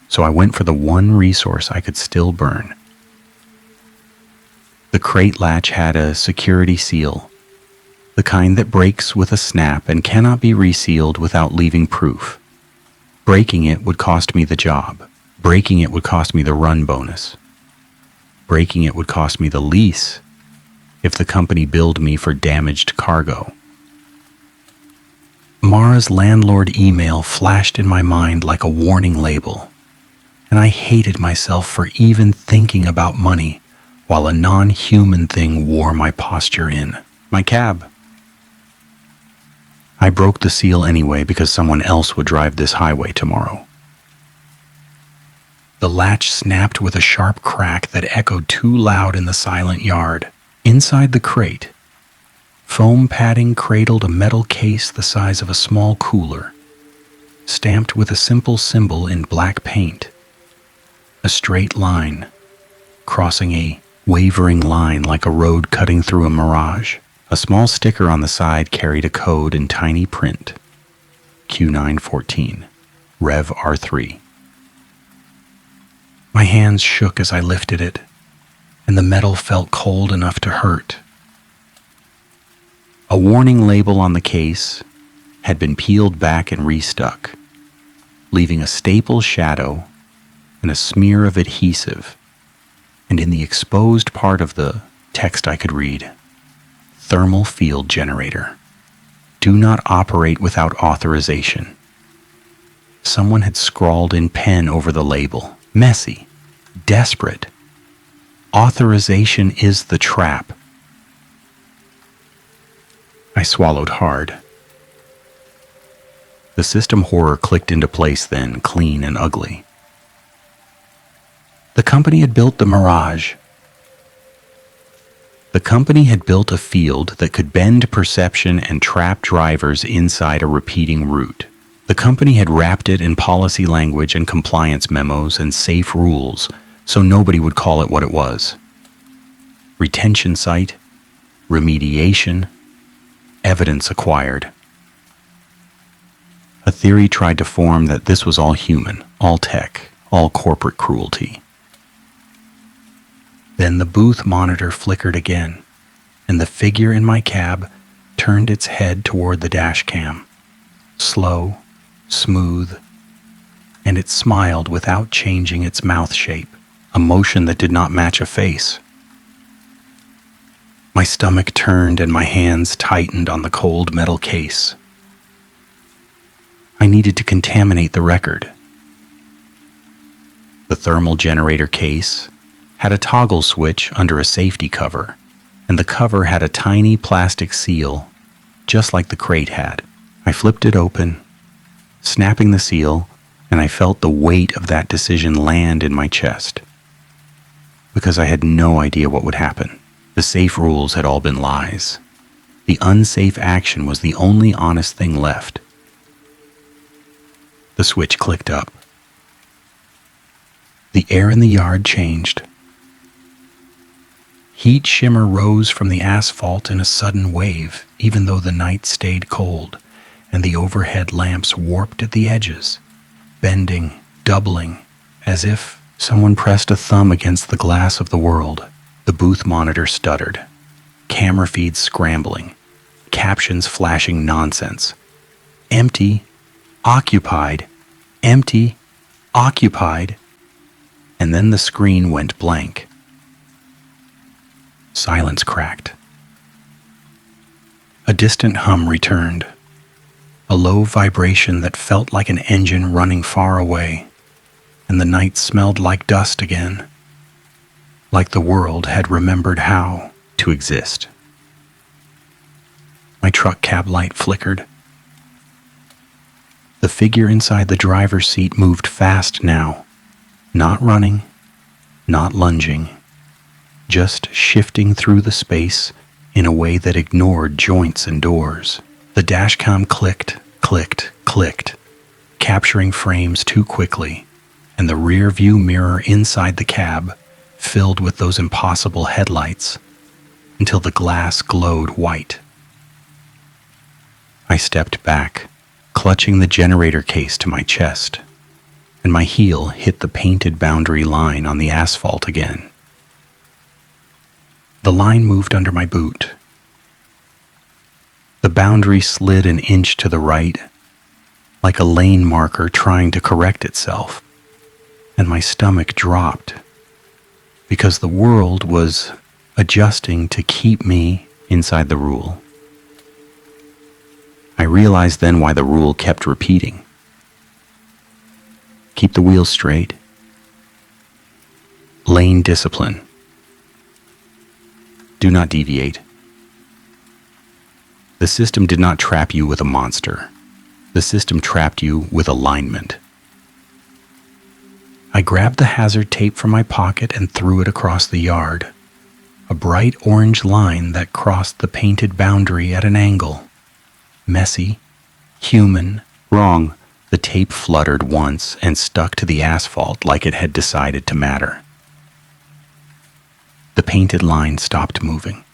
So I went for the one resource I could still burn. The crate latch had a security seal, the kind that breaks with a snap and cannot be resealed without leaving proof. Breaking it would cost me the job. Breaking it would cost me the run bonus. Breaking it would cost me the lease if the company billed me for damaged cargo. Mara's landlord email flashed in my mind like a warning label, and I hated myself for even thinking about money while a non-human thing wore my posture in. My cab. I broke the seal anyway because someone else would drive this highway tomorrow. The latch snapped with a sharp crack that echoed too loud in the silent yard. Inside the crate, foam padding cradled a metal case the size of a small cooler, stamped with a simple symbol in black paint. A straight line, crossing a wavering line like a road cutting through a mirage. A small sticker on the side carried a code in tiny print. Q914, Rev R3. My hands shook as I lifted it, and the metal felt cold enough to hurt. A warning label on the case had been peeled back and restuck, leaving a staple shadow and a smear of adhesive, and in the exposed part of the text I could read, "Thermal field generator. Do not operate without authorization." Someone had scrawled in pen over the label, messy, desperate. "Authorization is the trap." I swallowed hard. The system horror clicked into place then, clean and ugly. The company had built the Mirage. The company had built a field that could bend perception and trap drivers inside a repeating route. The company had wrapped it in policy language and compliance memos and safe rules so nobody would call it what it was. Retention site, remediation, evidence acquired. theory tried to form that this was all human, all tech, all corporate cruelty. Then the booth monitor flickered again, and the figure in my cab turned its head toward the dashcam. Slow, smooth, and it smiled without changing its mouth shape, a motion that did not match a face. My stomach turned and my hands tightened on the cold metal case. I needed to contaminate the record. The thermal generator case had a toggle switch under a safety cover, and the cover had a tiny plastic seal, just like the crate had. I flipped it open, snapping the seal, and I felt the weight of that decision land in my chest. Because I had no idea what would happen. The safe rules had all been lies. The unsafe action was the only honest thing left. The switch clicked up. The air in the yard changed. Heat shimmer rose from the asphalt in a sudden wave, even though the night stayed cold, and the overhead lamps warped at the edges, bending, doubling, as if someone pressed a thumb against the glass of the world. The booth monitor stuttered, camera feeds scrambling, captions flashing nonsense. Empty, occupied, empty, occupied, and then the screen went blank. Silence cracked. A distant hum returned, a low vibration that felt like an engine running far away, and the night smelled like dust again, like the world had remembered how to exist. My truck cab light flickered. The figure inside the driver's seat moved fast now, not running, not lunging, just shifting through the space in a way that ignored joints and doors. The dashcam clicked, clicked, clicked, capturing frames too quickly, and the rear view mirror inside the cab filled with those impossible headlights until the glass glowed white. I stepped back, clutching the generator case to my chest, and my heel hit the painted boundary line on the asphalt again. The line moved under my boot. The boundary slid an inch to the right, like a lane marker trying to correct itself, and my stomach dropped because the world was adjusting to keep me inside the rule. I realized then why the rule kept repeating. Keep the wheels straight. Lane discipline. Do not deviate. The system did not trap you with a monster. The system trapped you with alignment. I grabbed the hazard tape from my pocket and threw it across the yard, a bright orange line that crossed the painted boundary at an angle. Messy, human, wrong. The tape fluttered once and stuck to the asphalt like it had decided to matter. The painted line stopped moving.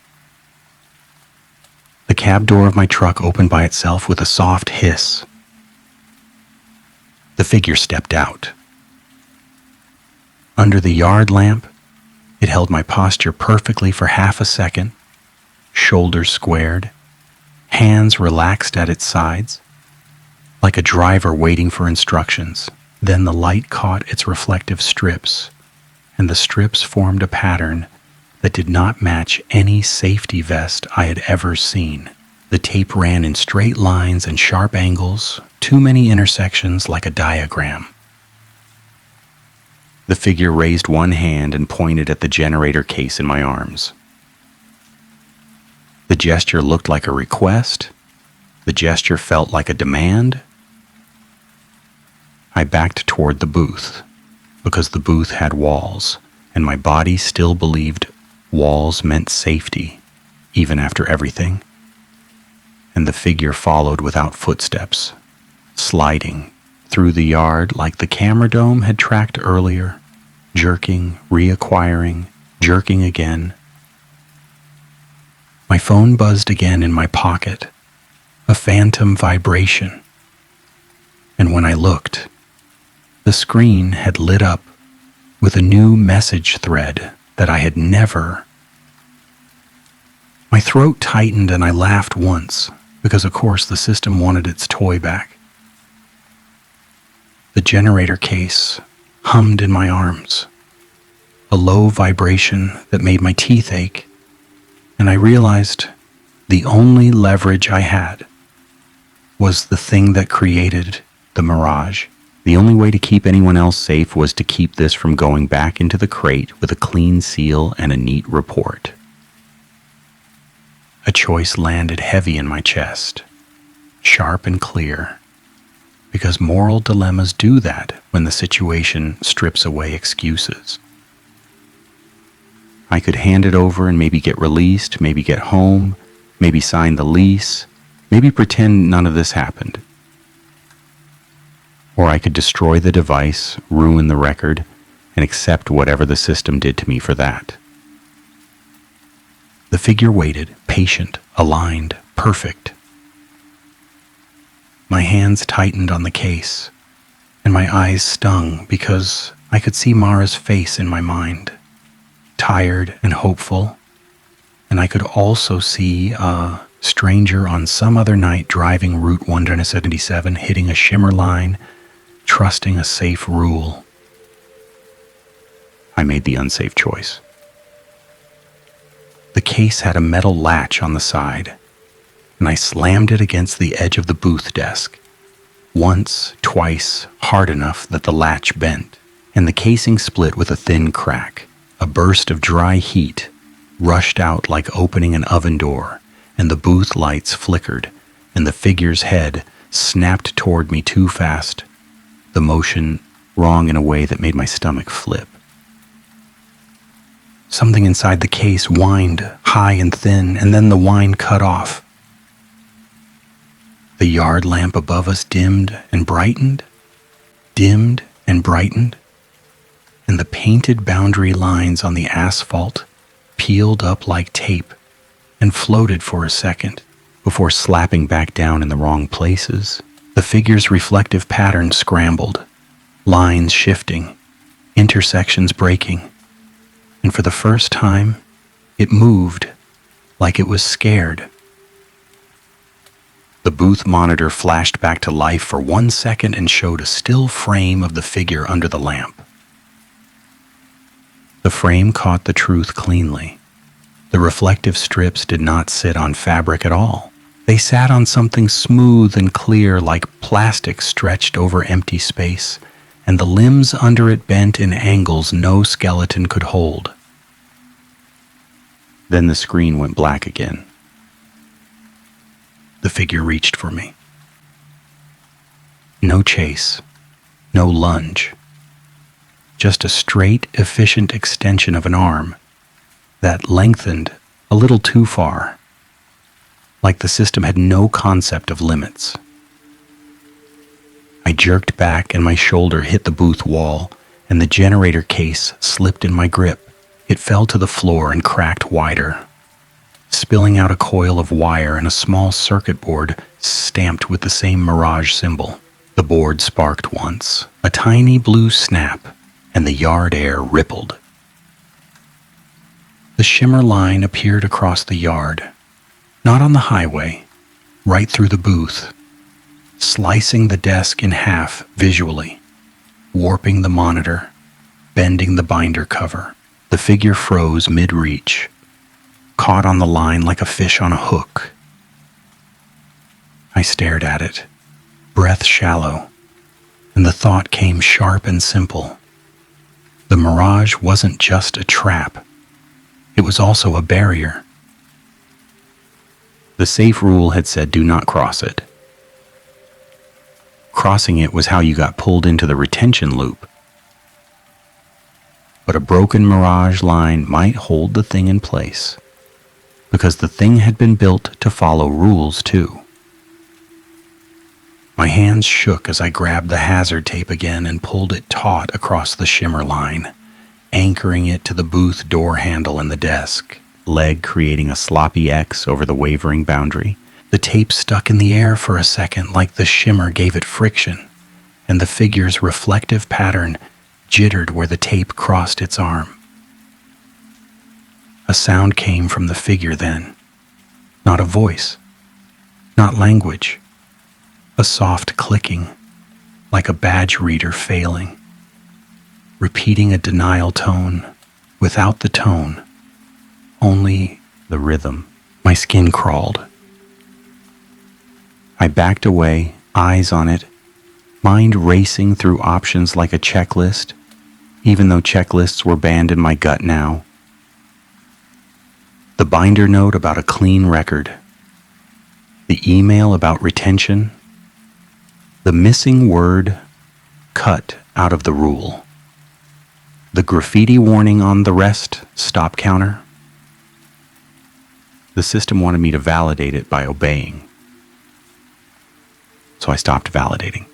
The cab door of my truck opened by itself with a soft hiss. The figure stepped out. Under the yard lamp, it held my posture perfectly for half a second, shoulders squared, hands relaxed at its sides, like a driver waiting for instructions. Then the light caught its reflective strips, and the strips formed a pattern that did not match any safety vest I had ever seen. The tape ran in straight lines and sharp angles, too many intersections like a diagram. The figure raised one hand and pointed at the generator case in my arms. The gesture looked like a request. The gesture felt like a demand. I backed toward the booth, because the booth had walls, and my body still believed walls meant safety, even after everything. And the figure followed without footsteps, sliding through the yard like the camera dome had tracked earlier, jerking, reacquiring, jerking again. My phone buzzed again in my pocket, a phantom vibration. And when I looked, the screen had lit up with a new message thread that I had never. My throat tightened and I laughed once, because of course the system wanted its toy back. The generator case hummed in my arms, a low vibration that made my teeth ache, and I realized the only leverage I had was the thing that created the mirage. The only way to keep anyone else safe was to keep this from going back into the crate with a clean seal and a neat report. A choice landed heavy in my chest, sharp and clear, because moral dilemmas do that when the situation strips away excuses. I could hand it over and maybe get released, maybe get home, maybe sign the lease, maybe pretend none of this happened. Or I could destroy the device, ruin the record, and accept whatever the system did to me for that. The figure waited, patient, aligned, perfect. My hands tightened on the case, and my eyes stung because I could see Mara's face in my mind, tired and hopeful, and I could also see a stranger on some other night driving Route 177, hitting a shimmer line, trusting a safe rule. I made the unsafe choice. The case had a metal latch on the side, and I slammed it against the edge of the booth desk. Once, twice, hard enough that the latch bent, and the casing split with a thin crack. A burst of dry heat rushed out like opening an oven door, and the booth lights flickered, and the figure's head snapped toward me too fast, the motion wrong in a way that made my stomach flip. Something inside the case whined high and thin, and then the whine cut off. The yard lamp above us dimmed and brightened, and the painted boundary lines on the asphalt peeled up like tape and floated for a second before slapping back down in the wrong places. The figure's reflective pattern scrambled, lines shifting, intersections breaking, and for the first time, it moved like it was scared. The booth monitor flashed back to life for 1 second and showed a still frame of the figure under the lamp. The frame caught the truth cleanly. The reflective strips did not sit on fabric at all. They sat on something smooth and clear like plastic stretched over empty space, and the limbs under it bent in angles no skeleton could hold. Then the screen went black again. The figure reached for me. No chase, no lunge. Just a straight, efficient extension of an arm that lengthened a little too far, like the system had no concept of limits. I jerked back and my shoulder hit the booth wall, and the generator case slipped in my grip. It fell to the floor and cracked wider, spilling out a coil of wire and a small circuit board stamped with the same mirage symbol. The board sparked once, a tiny blue snap, and the yard air rippled. The shimmer line appeared across the yard, not on the highway, right through the booth, slicing the desk in half visually, warping the monitor, bending the binder cover. The figure froze mid-reach, caught on the line like a fish on a hook. I stared at it, breath shallow, and the thought came sharp and simple. The mirage wasn't just a trap. It was also a barrier. The safe rule had said do not cross it. Crossing it was how you got pulled into the retention loop. But a broken mirage line might hold the thing in place, because the thing had been built to follow rules too. My hands shook as I grabbed the hazard tape again and pulled it taut across the shimmer line, anchoring it to the booth door handle in the desk, leg creating a sloppy X over the wavering boundary. The tape stuck in the air for a second like the shimmer gave it friction, and the figure's reflective pattern jittered where the tape crossed its arm. A sound came from the figure then, not a voice, not language, a soft clicking, like a badge reader failing, repeating a denial tone without the tone, only the rhythm. My skin crawled. I backed away, eyes on it, mind racing through options like a checklist, even though checklists were banned in my gut now. The binder note about a clean record, the email about retention, the missing word cut out of the rule, the graffiti warning on the rest stop counter. The system wanted me to validate it by obeying, so I stopped validating.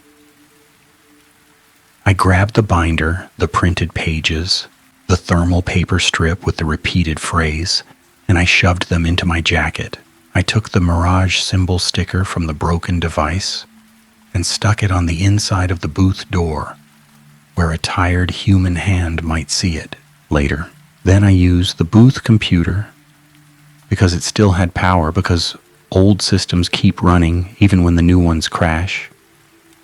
I grabbed the binder, the printed pages, the thermal paper strip with the repeated phrase, and I shoved them into my jacket. I took the Mirage symbol sticker from the broken device and stuck it on the inside of the booth door, where a tired human hand might see it later. Then I used the booth computer, because it still had power, because old systems keep running even when the new ones crash,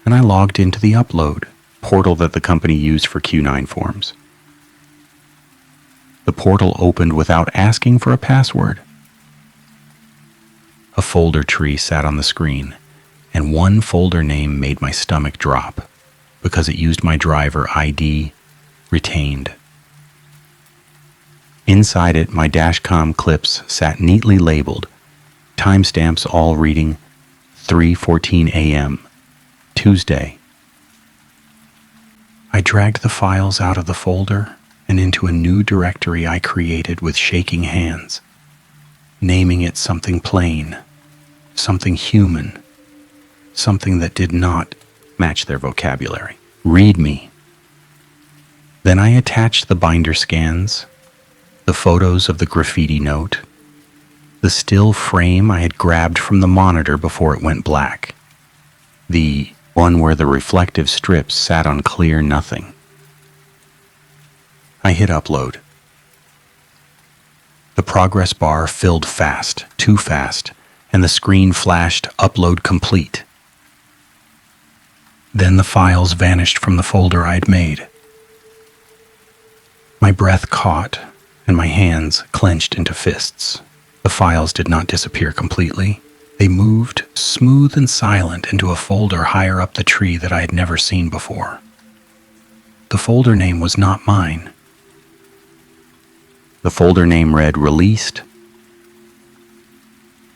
and I logged into the upload portal that the company used for Q9 forms. The portal opened without asking for a password. A folder tree sat on the screen, and one folder name made my stomach drop because it used my driver ID retained. Inside it, my Dashcam clips sat neatly labeled, timestamps all reading 3:14 a.m., Tuesday. I dragged the files out of the folder and into a new directory I created with shaking hands, naming it something plain, something human, something that did not match their vocabulary. Read me. Then I attached the binder scans, the photos of the graffiti note, the still frame I had grabbed from the monitor before it went black, the one where the reflective strips sat on clear nothing. I hit upload. The progress bar filled fast, too fast, and the screen flashed upload complete. Then the files vanished from the folder I'd made. My breath caught, and my hands clenched into fists. The files did not disappear completely. They moved, smooth and silent, into a folder higher up the tree that I had never seen before. The folder name was not mine. The folder name read Released.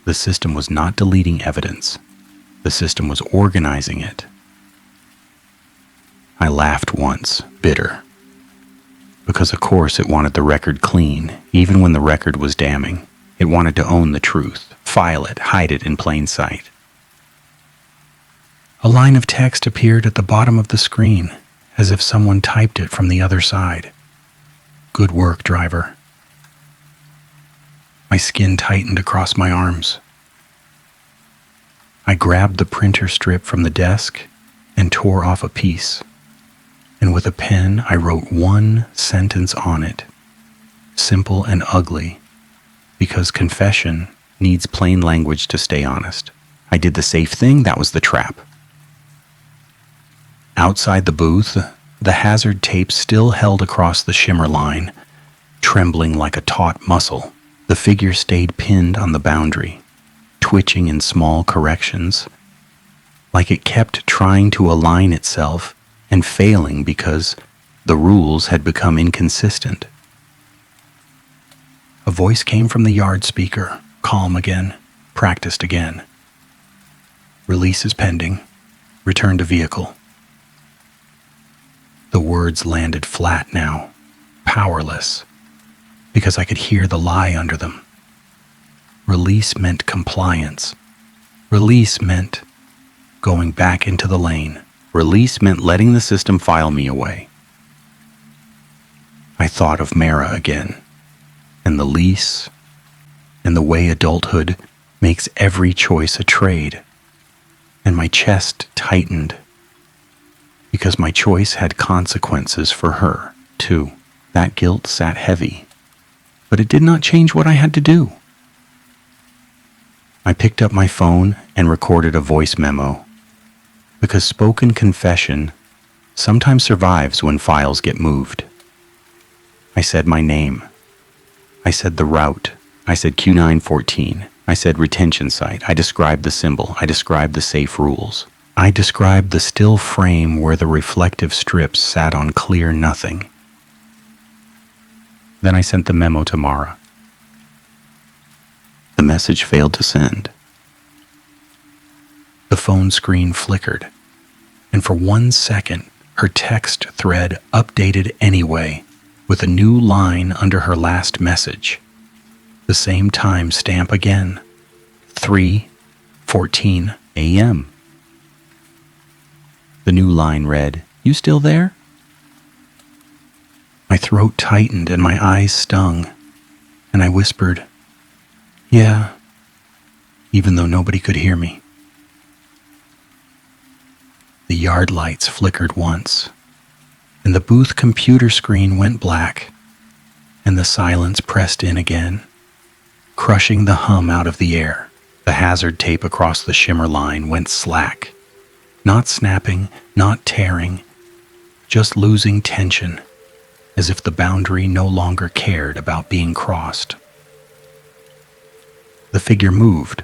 The system was not deleting evidence. The system was organizing it. I laughed once, bitter, because of course it wanted the record clean, even when the record was damning. It wanted to own the truth, file it, hide it in plain sight. A line of text appeared at the bottom of the screen, as if someone typed it from the other side. Good work, driver. My skin tightened across my arms. I grabbed the printer strip from the desk and tore off a piece, and with a pen I wrote one sentence on it, simple and ugly, because confession needs plain language to stay honest. I did the safe thing, that was the trap. Outside the booth, the hazard tape still held across the shimmer line, trembling like a taut muscle. The figure stayed pinned on the boundary, twitching in small corrections, like it kept trying to align itself and failing because the rules had become inconsistent. A voice came from the yard speaker, calm again, practiced again. Release is pending. Return to vehicle. The words landed flat now, powerless, because I could hear the lie under them. Release meant compliance. Release meant going back into the lane. Release meant letting the system file me away. I thought of Mara again, and the lease, and the way adulthood makes every choice a trade, and my chest tightened. because my choice had consequences for her, too. That guilt sat heavy, but it did not change what I had to do. I picked up my phone and recorded a voice memo, because spoken confession sometimes survives when files get moved. I said my name. I said the route. I said Q914. I said retention site. I described the symbol. I described the safe rules. I described the still frame where the reflective strips sat on clear nothing. Then I sent the memo to Mara. The message failed to send. The phone screen flickered, and for 1 second, her text thread updated anyway, with a new line under her last message. The same time stamp again. 3:14 a.m. The new line read, "You still there?" My throat tightened and my eyes stung, and I whispered, "Yeah," even though nobody could hear me. The yard lights flickered once, and the booth computer screen went black, and the silence pressed in again, crushing the hum out of the air. The hazard tape across the shimmer line went slack, not snapping, not tearing, just losing tension, as if the boundary no longer cared about being crossed. The figure moved.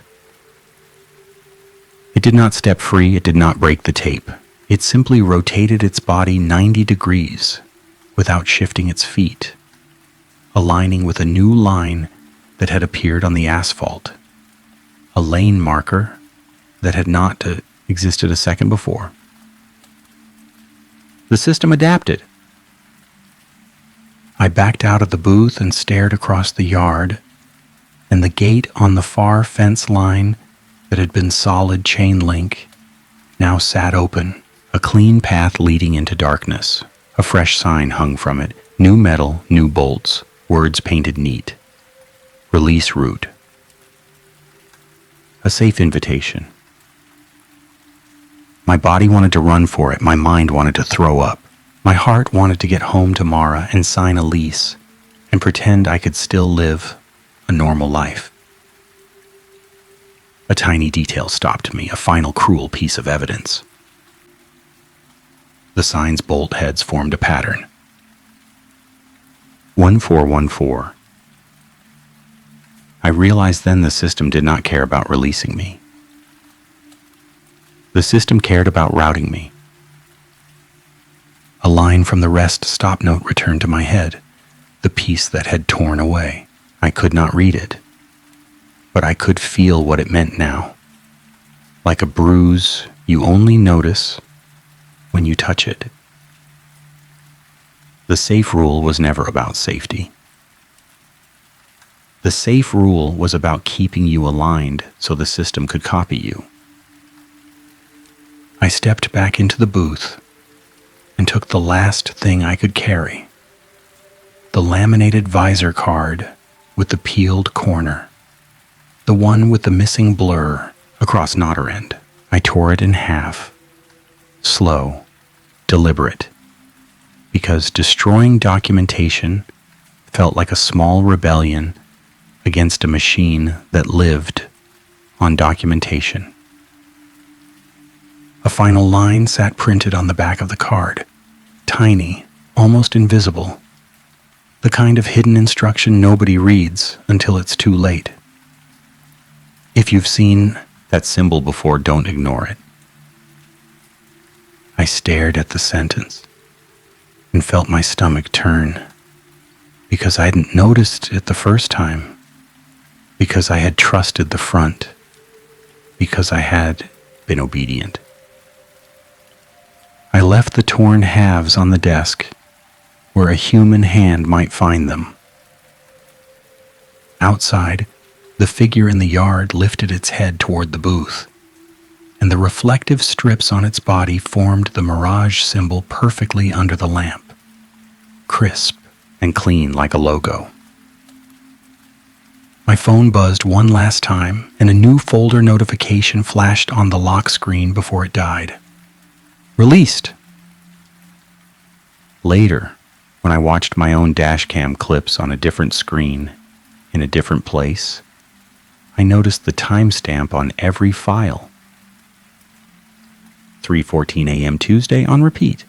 It did not step free, it did not break the tape. It simply rotated its body 90 degrees without shifting its feet, aligning with a new line that had appeared on the asphalt, a lane marker that had not existed a second before. The system adapted. I backed out of the booth and stared across the yard, and the gate on the far fence line that had been solid chain link now sat open, a clean path leading into darkness. A fresh sign hung from it, new metal, new bolts, words painted neat. Release route. A safe invitation. My body wanted to run for it, my mind wanted to throw up. My heart wanted to get home to Mara and sign a lease and pretend I could still live a normal life. A tiny detail stopped me, a final cruel piece of evidence. The sign's bolt heads formed a pattern. 1414. I realized then the system did not care about releasing me. The system cared about routing me. A line from the rest stop note returned to my head, the piece that had torn away. I could not read it, but I could feel what it meant now. Like a bruise you only notice when you touch it. The safe rule was never about safety. The safe rule was about keeping you aligned so the system could copy you. I stepped back into the booth and took the last thing I could carry, the laminated visor card with the peeled corner, the one with the missing blur across nodder end. I tore it in half, slow, deliberate, because destroying documentation felt like a small rebellion against a machine that lived on documentation. A final line sat printed on the back of the card, tiny, almost invisible, the kind of hidden instruction nobody reads until it's too late. If you've seen that symbol before, don't ignore it. I stared at the sentence and felt my stomach turn, because I hadn't noticed it the first time, because I had trusted the front, because I had been obedient. I left the torn halves on the desk where a human hand might find them. Outside, the figure in the yard lifted its head toward the booth, and the reflective strips on its body formed the mirage symbol perfectly under the lamp, crisp and clean like a logo. My phone buzzed one last time, and a new folder notification flashed on the lock screen before it died. Released. Later, when I watched my own dashcam clips on a different screen, in a different place, I noticed the timestamp on every file. 3:14 a.m. Tuesday on repeat.